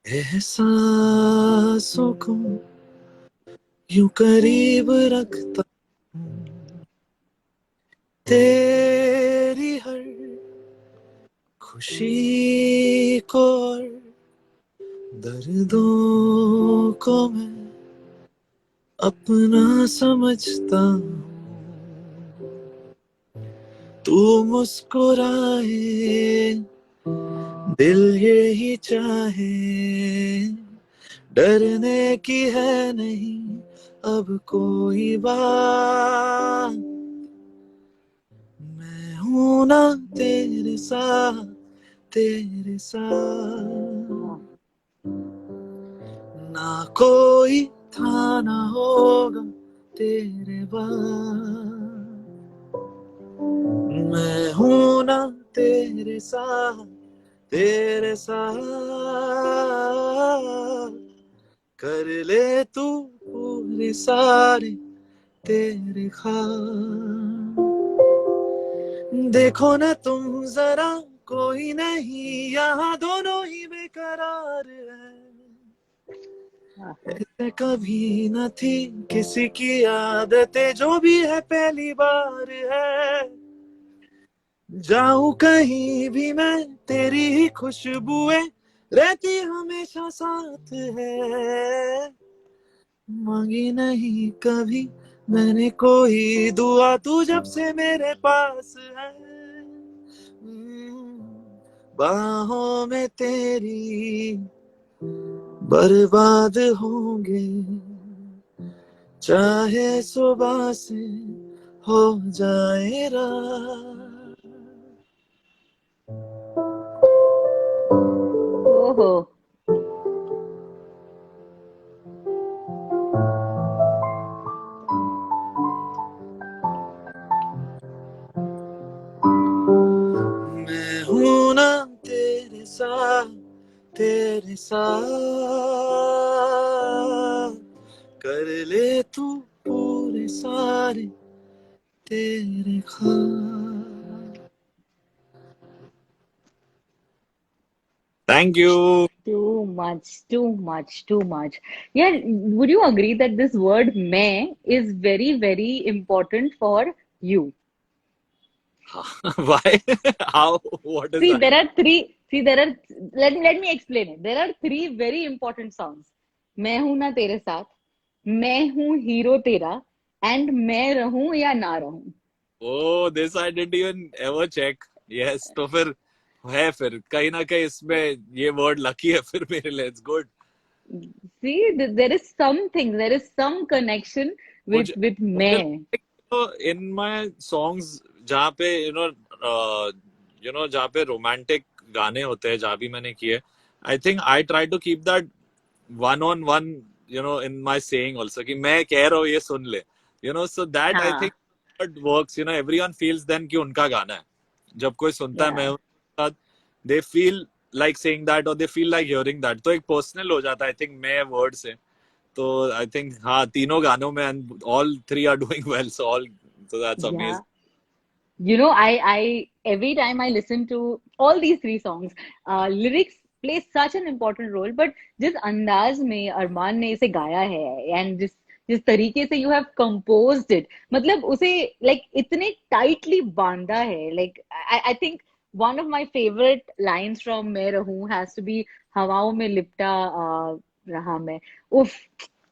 एहसासों को यूं करीब रखता हूं, तेरी हर खुशी को और दर्दों को मैं अपना समझता हूं. तू मुस्कुराए दिल यही चाहे, डरने की है नहीं अब कोई बात, मैं हूं ना तेरे साथ, तेरे साथ. ना कोई था ना होगा तेरे बाद, मैं हूं ना तेरे साथ, तेरे साथ. कर ले तू पूरे सारे तेरे ख्वाब, देखो ना तुम जरा कोई नहीं यहाँ, दोनों ही बेकरार है. ऐसे कभी न थी किसी की आदतें, जो भी है पहली बार है. जाऊं कहीं भी मैं तेरी ही खुशबुएं रहती हमेशा साथ है. मांगी नहीं कभी मैंने कोई दुआ, तू जब से मेरे पास है. बाहों में तेरी बर्बाद होंगे, चाहे सुबह से हो जाए रात. ओहो. मैं हूं ना तेरे साथ, तेरे साथ. कर ले तू पूरे सारे तेरे ख्वाब. Thank you. Too much, too much, too much. Yeah, would you agree that this word "मैं" is very, very important for you? Why? How? What is See, that? there are three. See, there are. Let me explain it. There are three very important songs. मैं हूं ना तेरे साथ, मैं हूं hero तेरा, and मैं रहूं या ना रहूं. Oh, this I didn't even ever check. Yes, तो फिर है फिर कहीं ना कहीं इसमें ये वर्ड लकी है फिर मेरे लिए. It's good. See, there is something. There is some connection with मुझे मुझे मैं. तो in my songs जहाँ पे जहाँ पे रोमांटिक गाने होते हैं जहाँ भी मैंने किए, I think I try to keep that one on one in my saying also कि मैं कह रहा हूँ ये सुन ले, so that I think हाँ, it works. Everyone feels then कि उनका गाना है. जब कोई सुनता है मैं yeah. उनके साथ, they feel like saying that or they feel like hearing that, तो एक personal हो जाता है I think मैं word से. तो आई थिंक हाँ तीनों गानों में and all three are doing well, so that's Yeah. Amazing. You know, every time I listen to all these three songs, lyrics play such an important role. But जिस अंदाज में अरमान ने इसे गाया है, and जिस तरीके से you have composed it, मतलब उसे like इतने tightly बांधा है. Like I think one of my favorite lines from मैं रहूं has to be हवाओं में लिपटा रहा मैं. उफ,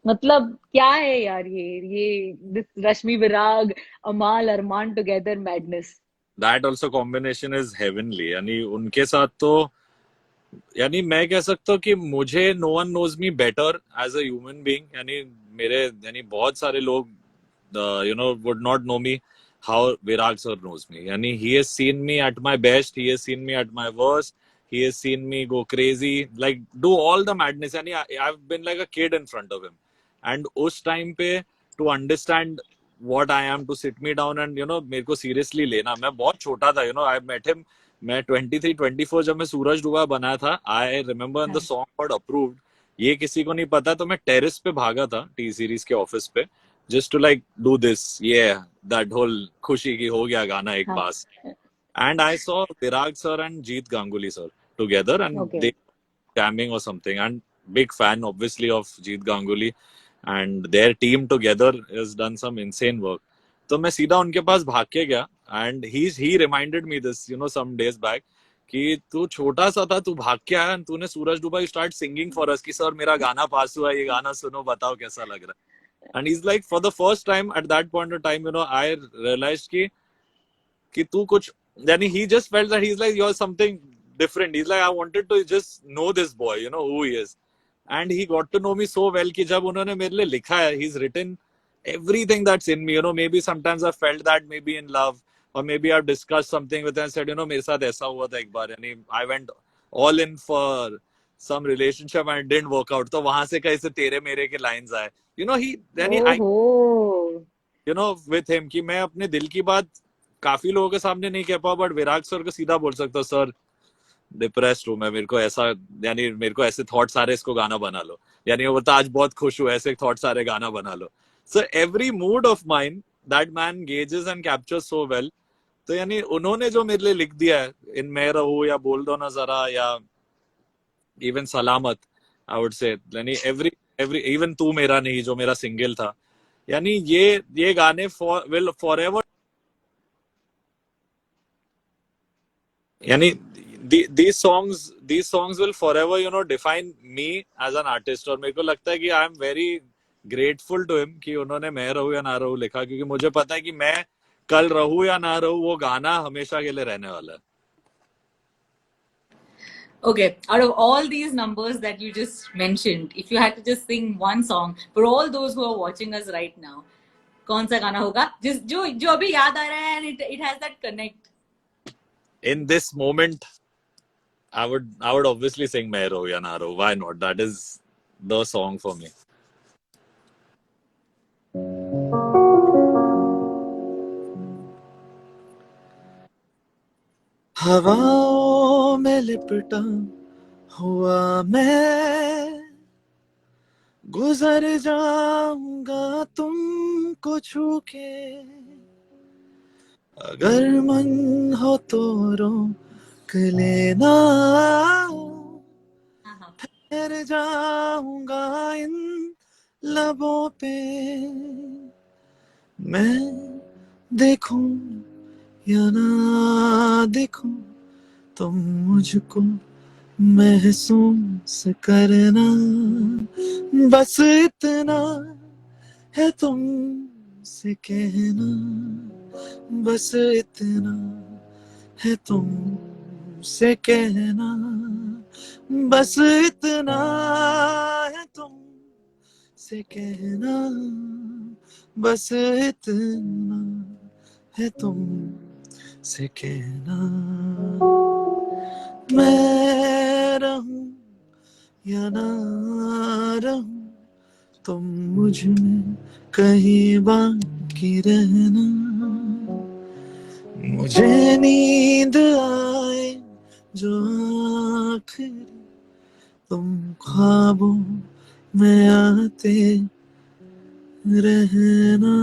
मतलब क्या है यार ये this Rashmi Virag Amaal Armaan together madness. That also combination is heavenly. यानी उनके साथ तो यानी मैं कह सकता हूँ कि मुझे no one knows me better as a human being. यानी मेरे यानी बहुत सारे लोग would not know me how Virag sir knows me. यानी he has seen me at my best, he has seen me at my worst, he has seen me go crazy, like do all the madness. यानी I've been like a kid in front of him, and उस time पे to understand what I am, to sit me down and मेरे को seriously लेना. मैं बहुत छोटा था, I met him. मैं 23-24 जब मैं सूरज डूबा बनाया था, आई रिमेम्बर द हाँ, सॉन्ग गॉट अप्रूव्ड. ये किसी को नहीं पता, तो मैं टेरेस पे भागा था टी सीरीज के ऑफिस पे, just to like do this, ये दैट होल खुशी की हो गया गाना एक हाँ. पास. And I saw Virag sir and Jeet Ganguly sir together and okay. They jamming or something, and big fan obviously of Jeet Ganguly, and their team together has done some insane work. तो मैं सीधा उनके पास भाग के गया, and he reminded me this some days back कि तू छोटा सा था, तू भाग के आया, तूने सूरज डूबा, you start singing for us कि सर मेरा गाना पास हुआ, ये गाना सुनो, बताओ कैसा लग रहा है. And he's like, for the first time at that point of time, I realized कि तू कुछ, यानी he just felt that he's like, you're something different. He's like, I wanted to just know this boy, who he is. And he got to know me so well कि जब उन्होंने मेरे लिए लिखा है, he's written everything that's in me. Maybe sometimes I felt that maybe in love, or maybe I've discussed something with him and said, मेरे साथ ऐसा हुआ था एक बार, यानी I went all in for some relationship and it didn't work out. तो वहां से कैसे तेरे मेरे के lines आए. यानी I, ओहो. with him कि मैं अपने दिल की बात काफी लोगों के सामने नहीं कह पाऊँ, बट विराग सर को सीधा बोल सकता हूँ, सर डिप्रेस्ड हूँ मैं, मेरे को ऐसा, यानी मेरे को ऐसे थॉट्स आ रहे, इसको गाना बना लो. यानी वो बोलता आज बहुत खुश हूँ, ऐसे थॉट्स आ रहे, गाना बना लो. So every mood of mine that man gauges and captures so well. तो यानी उन्होंने जो मेरे लिए लिख दिया है इन मैं रहूं या बोल दो ना जरा या इवन सलामत, आई वुड से, यानी एवरी इवन तू मेरा नहीं जो मेरा सिंगल था, यानी ये गाने विल फॉरएवर, यानी these songs will forever define me as an artist. और मेरे को लगता है कि I am very grateful to him कि उन्होंने मैं रहूं या ना रहूं लिखा, क्योंकि मुझे पता है कि मैं कल रहूं या ना रहूं, वो गाना हमेशा के लिए रहने वाला है. Okay, out of all these numbers that you just mentioned, if you had to just sing one song for all those who are watching us right now, कौन सा गाना होगा जो अभी याद आ रहा है and it has that connect? In this moment, I would obviously sing मैं रहूं या ना रहूं. Why not? That is the song for me. हवाओं में लिपटा हुआ मैं, गुजर जाऊंगा तुमको छू के, अगर मन हो तो रोक लेना, ठहर जाऊंगा इन लबों पे, मैं देखूं या ना देखूं, तुम मुझको महसूस करना, बस इतना है तुमसे कहना, बस इतना है तुमसे कहना, बस इतना है तुमसे कहना, बस इतना है तुमसे कहना, मैं रहूं या ना रहूं, तुम मुझ में कहीं बाकी रहना, मुझे नींद आए जो आखिरी, तुम ख्वाबों में आते रहना.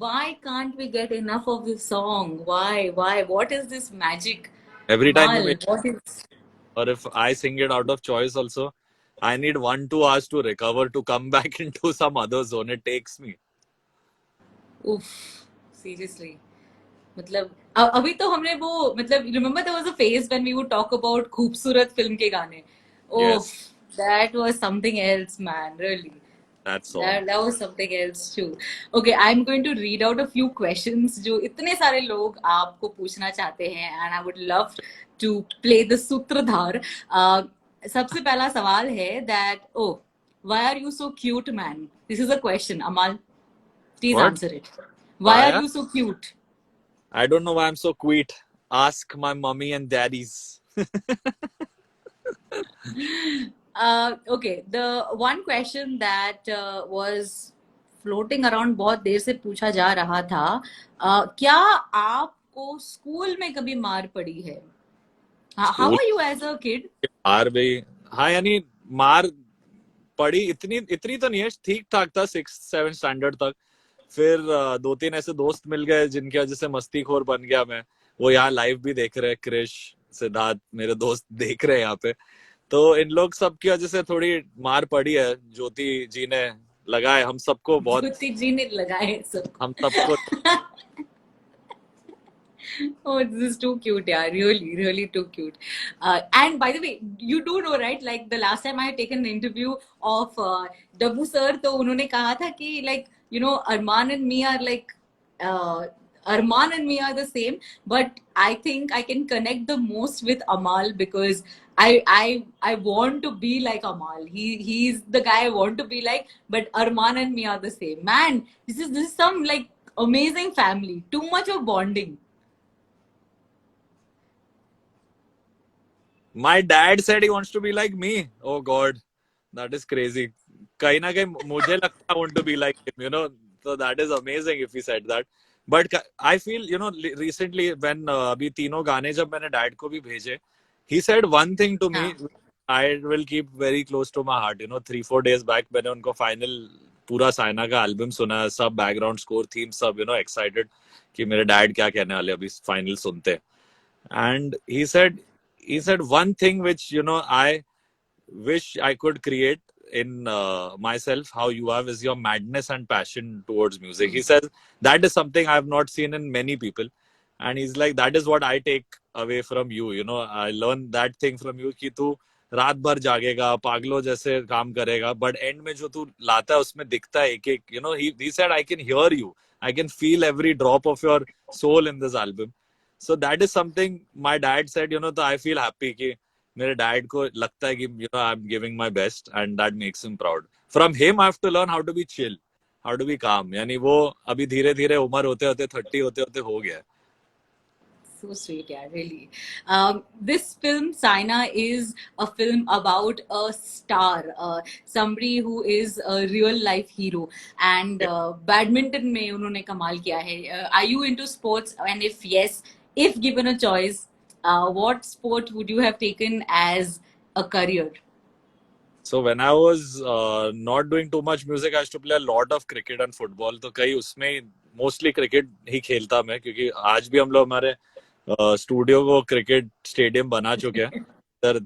Why can't we get enough of this song? Why? What is this magic? Every time you Mal, make, what is? or if I sing it out of choice also, I need 1-2 hours to recover to come back into some other zone. It takes me. Oof, seriously. मतलब अभी तो हमने वो मतलब remember there was a phase when we would talk about खूबसूरत film के गाने. Oh, Yes, that was something else, man. Really. that song. That was something else too. Okay, I'm going to read out a few questions जो इतने सारे लोग आपको पूछना चाहते हैं and I would love to play the सूत्रधार. सबसे पहला सवाल है that why are you so cute, man? This is a question. Amal, please What? answer it. Why Why? are you so cute? I don't know why I'm so sweet. Ask my mummy and daddies. Okay, the one question that was floating around बहुत देर से पूछा जा रहा था, क्या आपको school में कभी मार पड़ी है? How School are you as a kid? मार भी, हाँ यानी मार पड़ी, इतनी इतनी तो नहीं है, ठीक ठाक था 6-7 स्टैंडर्ड तक. फिर 2-3 ऐसे दोस्त मिल गए जिनकी वजह से मस्तीखोर बन गया मैं. वो यहाँ लाइव भी देख रहे हैं, क्रिश, सिद्धार्थ, मेरे दोस्त देख रहे हैं यहाँ पे. तो इन लोग सब की वजह से थोड़ी मार पड़ी है. ज्योति जी ने लगाए हम सबको बहुत, ज्योति जी ने लगाए सबको. हम सबको. Oh, this is too cute, yeah. Really, really too cute. And by the way, you do know, right? Like the last time I had taken an interview of Dabu sir, तो उन्होंने कहा था कि like you know Arman and me are like Arman and me are the same, but I think I can connect the most with Amal because I want to be like Amal. He's the guy I want to be like, but Arman and me are the same. Man, this is some like amazing family. Too much of bonding. My dad said he wants to be like me. Oh God, that is crazy. कहीं ना कहीं मुझे लगता I want to be like him, you know. So that is amazing if he said that. But I feel, you know, recently when अभी तीनों गाने जब मैंने डैड को भी भेजे, he said one thing to me, I will keep very close to my heart. You know, 3-4 days back मैंने उनको फाइनल पूरा साइना का एल्बम सुना, सब बैकग्राउंड स्कोर, थीम, सब, you know, excited कि मेरे डैड क्या कहने वाले अभी फाइनल सुनते हैं. And he said one thing which, you know, I wish I could create in myself, how you have, is your madness and passion towards music. He says that is something I have not seen in many people. And he's like, that is what I take away from you. You know, I learned that thing from you कि तू रात भर जागेगा, पागलों जैसे काम करेगा, but end में जो तू लाता है उसमें दिखता है एक एक. You know, he said, I can hear you. I can feel every drop of your soul in this album. So that is something my dad said, you know, तो I feel happy कि मेरे dad को लगता है कि, you know, I'm giving my best and that makes him proud. From him I have to learn how to be chill, how to be calm. यानी वो अभी धीरे धीरे उम्र होते होते 30 होते होते हो गया. So sweet, yeah, really. This film, Saina, is a film about a star, somebody who is a real life hero. And badminton में उन्होंने कमाल किया है. Are you into sports? And if yes, if given a choice, what sport would you have taken as a career? So when I was not doing too much music, I used to play a lot of cricket and football. तो कई उसमें mostly cricket ही खेलता मैं, क्योंकि आज भी हम लोग हमारे स्टूडियो को क्रिकेट स्टेडियम बना चुके हैं. इधर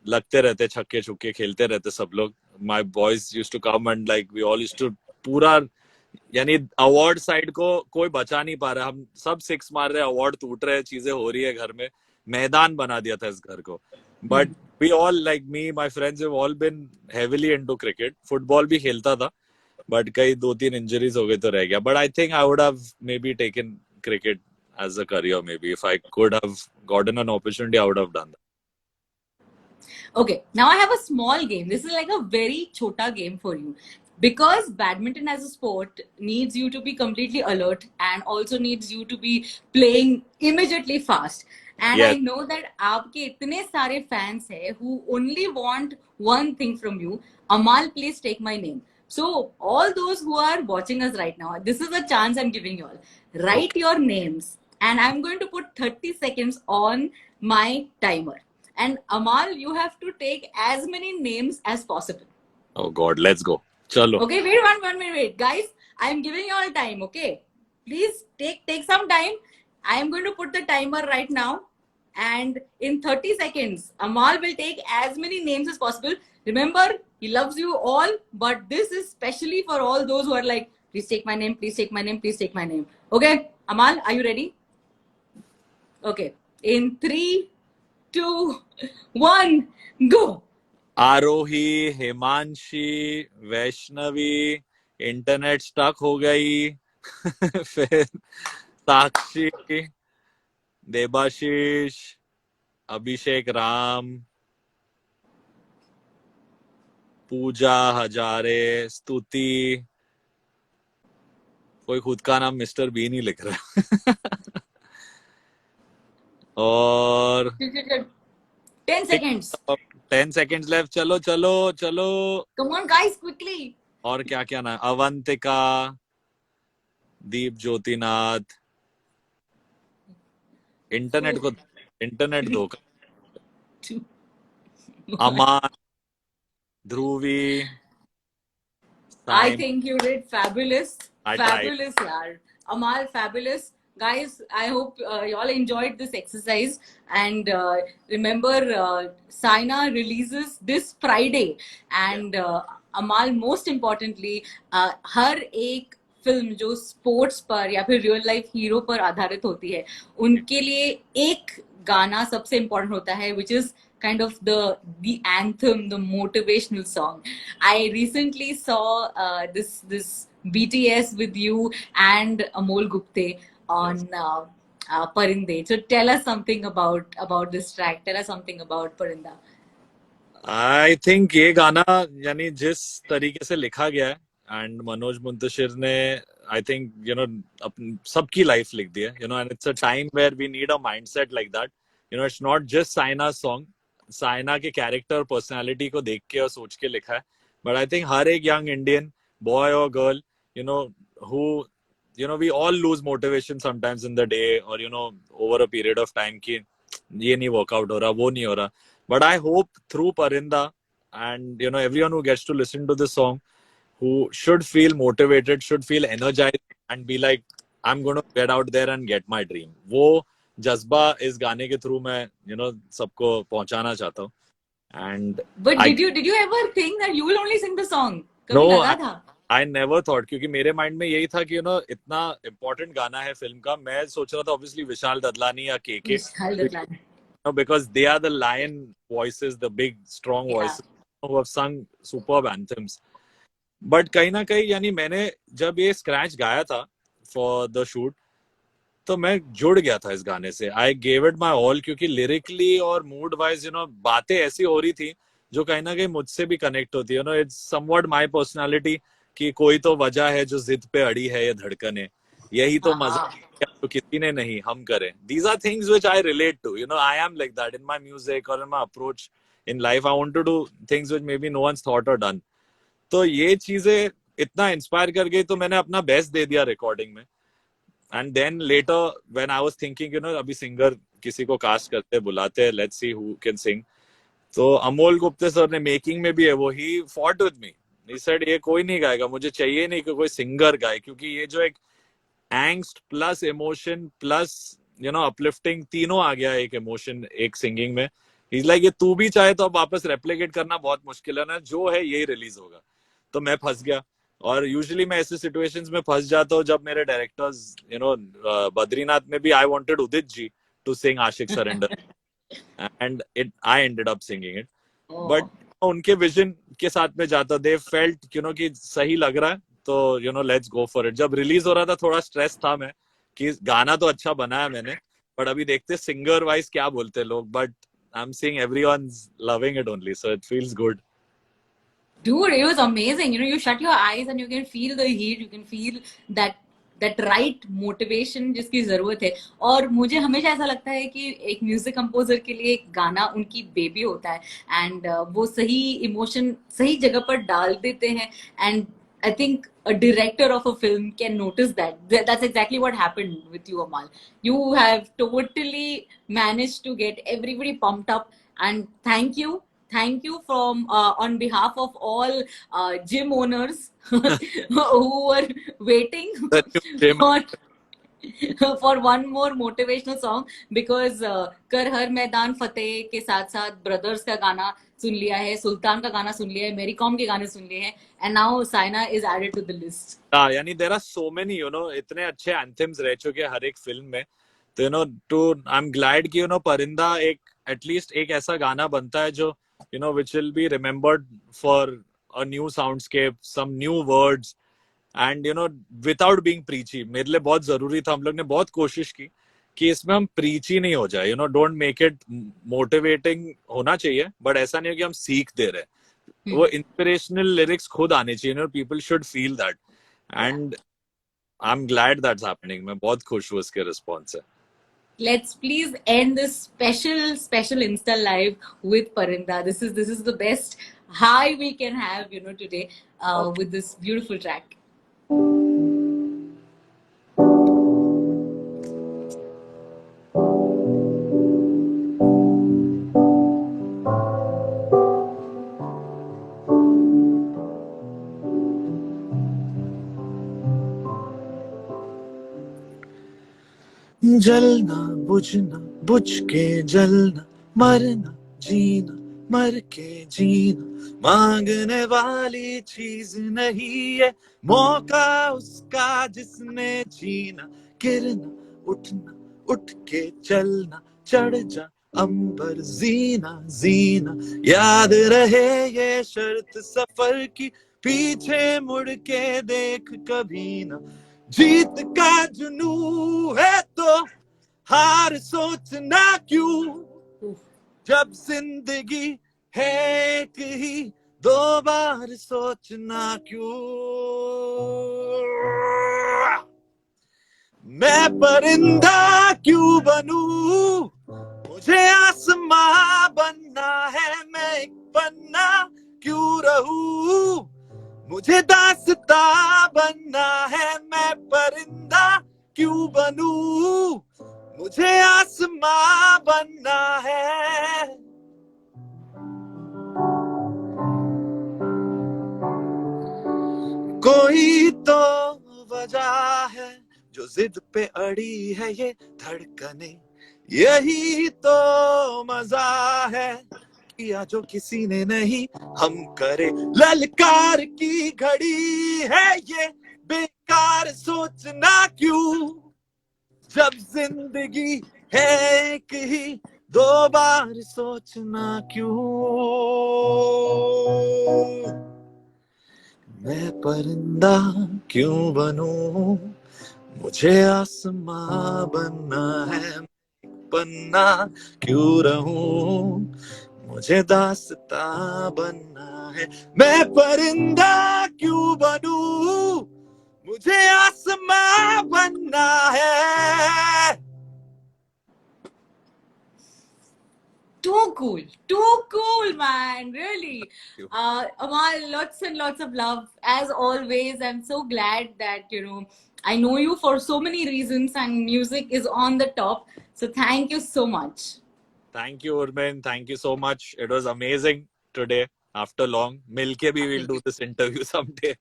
लगते रहते छक्के छुक्के खेलते रहते सब लोग. My boys used to come and like we all used to पूरा, यानी अवार्ड साइड को कोई बचा नहीं पा रहा. हम सब सिक्स मार रहे, अवार्ड टूट रहे, चीजें हो रही है घर में. मैदान बना दिया था इस घर को. But we all, like me, my friends have all been heavily into cricket. Football भी खेलता था, but कई 2-3 injuries हो गए तो रह गया. But I think I would have maybe taken cricket as a career. Maybe if I could have gotten an opportunity, I would have done that. Okay, now I have a small game. This is like a very chota game for you. Because badminton as a sport needs you to be completely alert and also needs you to be playing immediately fast. And I Yes. know that आपके इतने सारे fans हैं who only want one thing from you. Amal, please take my name. So all those who are watching us right now, this is a chance I'm giving you all. Write your names and I'm going to put 30 seconds on my timer. And Amal, you have to take as many names as possible. Oh God, let's go. Chalo. Okay, wait, one minute, wait. Guys, I'm giving you all time, okay? Please take some time. I am going to put the timer right now. And in 30 seconds, Amal will take as many names as possible. Remember, he loves you all, but this is specially for all those who are like, please take my name, please take my name, please take my name. Okay, Amal, are you ready? Okay, in 3, 2, 1, go. Aarohi, Himanshi, Vaishnavi, internet stuck हो गई. फिर साक्षी, देबाशीष, अभिषेक राम, पूजा हजारे, स्तुति. कोई खुद का नाम mister B नहीं लिख रहा. और 10 seconds. 10 seconds left. चलो चलो चलो. Come on, guys, quickly. और क्या क्या नाम? अवंतिका, दीप ज्योतिनाथ. इंटरनेट दो. Two. Aman, Dhruvi. I Saim. think you did fabulous. I tried. Fabulous, yaar. Amal, fabulous. Guys, I hope you all enjoyed this exercise. And remember, Saina releases this Friday. And Amal, most importantly, हर एक film जो sports पर या फिर real life hero पर आधारित होती है, उनके लिए एक गाना सबसे इम्पोर्टेंट होता है, which is kind of the anthem, the motivational song. I recently saw this BTS with you and Amol Gupte on Parinde. So tell us something about this track. Tell us something about Parinda. I think ये गाना यानी जिस तरीके से लिखा गया है, and Manoj Muntashir ने, I think, सबकी लाइफ लिख दी है, and it's a time where we need a mindset like that. It's not just Saina's song. Saina के कैरेक्टर पर्सनालिटी को देख के और सोच के लिखा है. बट आई थिंक हर एक यंग इंडियन बॉय और girl, who we all lose motivation sometimes in the day or over a period of time कि ये नहीं वर्कआउट हो रहा, वो नहीं हो रहा. But I hope through Parinda and everyone who gets to listen to this song, who should feel motivated, should feel energized and be like, I'm going to get out there and get my dream. वो जज्बा इस गाने के through मैं सबको पहुंचाना चाहता हूँ. And But did you ever think that you will only sing the song? कभी No, लगा था? I never thought, क्योंकि मेरे माइंड में यही था कि इतना इम्पोर्टेंट गाना है फिल्म का. मैं सोच रहा था ऑब्वियसली विशाल ददलानी या KK, Vishal Dadlani. because they are the lion voices, the big strong voices who have sung superb anthems. But कहीं ना कहीं यानी मैंने जब ये स्क्रैच गाया था for the shoot, तो मैं जुड़ गया था इस गाने से. I gave it my all, क्योंकि लिरिकली और मूड वाइज बातें ऐसी हो रही थी जो कहीं ना कहीं मुझसे भी कनेक्ट होती है. इट्स समवट माई पर्सनालिटी कि कोई तो वजह है जो जिद पे अड़ी है ये धड़कने, यही तो मजा है तो किसी ने नहीं हम करें. These are things which I relate to. I am like that in my music और in my approach in life. I want to do things which may be no one's thought or done. तो ये चीजें इतना inspire कर गई तो मैंने अपना बेस्ट दे दिया रिकॉर्डिंग में. And then later when I was thinking, अभी सिंगर किसी को कास्ट करते बुलाते हैं, let's see who can sing. तो अमोल गुप्ते सर ने मेकिंग में भी है वो, he fought with me, he said ये कोई नहीं गाएगा, मुझे चाहिए नहीं कि कोई सिंगर गाए, क्योंकि ये जो एक angst plus emotion plus uplifting तीनों आ गया एक इमोशन एक सिंगिंग में। इज लाइक ये तू भी चाहे तो अब वापस रेप्लिकेट करना बहुत मुश्किल है ना, जो है यही रिलीज होगा। तो मैं फंस गया, और यूजुअली मैं ऐसे सिचुएशंस में फंस जाता हूँ जब मेरे डायरेक्टर्स बद्रीनाथ में भी I wanted Udit ji to sing Aashiq surrender and it I ended up singing it, but उनके विजन के साथ में जाता, दे फेल्ट कि सही लग रहा है, तो लेट्स गो फॉर इट। जब रिलीज हो रहा था थोड़ा स्ट्रेस था मैं कि गाना तो अच्छा बनाया मैंने, बट अभी देखते सिंगर वाइज क्या बोलते लोग, but I am seeing everyone's loving it only, so it feels good. Dude, it was amazing. You shut your eyes and you can feel the heat. You can feel that right motivation जिसकी जरूरत है। और मुझे हमेशा ऐसा लगता है कि एक म्यूजिक कंपोजर के लिए गाना उनकी बेबी होता है, एंड वो सही इमोशन सही जगह पर डाल देते हैं, and I think a director of a film can notice that. That's exactly what happened with you, Amal. You have totally managed to get everybody pumped up, and thank you from on behalf of all gym owners who were waiting The new gym. for for one more motivational song, because कर हर मैदान फतेह के साथ साथ brothers का गाना सुन लिया है, सुल्तान का गाना सुन लिया है, मेरी कॉम के गाने सुन लिए हैं, and now Saina is added to the list. हाँ, यानी देयर आर सो मेनी इतने अच्छे एंथेम्स रह चुके हैं हर एक फिल्म में, तो टू आई एम ग्लैड कि परिंदा एक एटलीस्ट एक ऐसा गाना बनता है जो which will be remembered for a new soundscape, some new words, and without being preachy। मेरे लिए बहुत जरूरी था, हम लोग ने बहुत कोशिश की कि इसमें हम प्रीची नहीं हो जाए, डोंट मेक इट मोटिवेटिंग होना चाहिए, बट ऐसा नहीं हो कि हम सीख दे रहे हैं। वो इंस्पिरेशनल लिरिक्स खुद आने चाहिए, people should feel that, and I am glad that's happening. मैं बहुत खुश हूँ इसके रिस्पॉन्स से। Let's please end this special Insta live with Parinda. This is the best high we can have, today with this beautiful track. जलना बुझना बुझ के जलना, मरना जीना मर के जीना, मांगने वाली चीज नहीं है मौका उसका जिसने जीना। गिरना उठना उठ के चलना, चढ़ जा अंबर जीना जीना, याद रहे ये शर्त सफर की, पीछे मुड़ के देख कभी ना। जीत का जुनू है तो हार सोचना क्यों, जब जिंदगी है एक ही दो बार सोचना क्यों। मैं परिंदा क्यों बनूं, मुझे आसमां बनना है, मैं एक पन्ना क्यों रहूं, मुझे दास्ता बनना है, मैं परिंदा क्यों बनूं, मुझे आसमां बनना है। कोई तो वजह है जो जिद पे अड़ी है ये धड़कने, यही तो मजा है किया जो किसी ने नहीं हम करे। ललकार की घड़ी है ये, बेकार सोचना क्यों, जब जिंदगी है एक ही दो बार सोचना क्यों। मैं परिंदा क्यों बनूं, मुझे आसमां बनना है, पन्ना क्यों रहूं, मुझे दास्ता बनना है। मैं परिंदा क्यों बनूं, मुझे आसमां बनना है। too cool, man. Really. you. Amal, lots and lots of love as always. I'm so glad that I know you for so many reasons, and music is on the top. So thank you so much. Thank you, Urban. Thank you so much. It was amazing today. After long, Milke bhi will do this interview someday.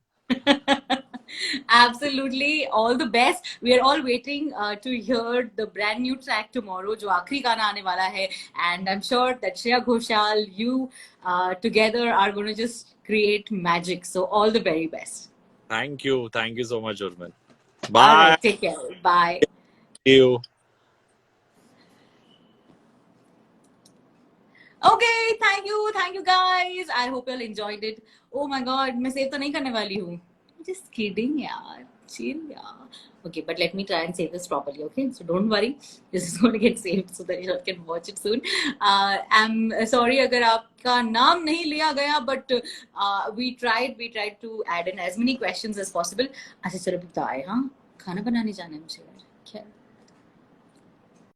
Absolutely, all the best. We are all waiting to hear the brand new track tomorrow, जो आखिरी गाना आने वाला है. And I'm sure that Shreya Ghoshal, you together are going to just create magic. So all the very best. Thank you. Thank you so much, Urban. All Bye. right, take care. Bye. See you. Okay, thank you guys. I hope you all enjoyed it. Oh my god, मैं save तो नहीं करने वाली हूँ. Just kidding, यार. Chill, यार. Okay, but let me try and save this properly. Okay, so don't worry. This is going to get saved so that you all can watch it soon. I'm sorry अगर आपका नाम नहीं लिया गया, but we tried to add in as many questions as possible. अच्छा चलो बताए हाँ. खाना बनाने जाना है मुझे यार. क्या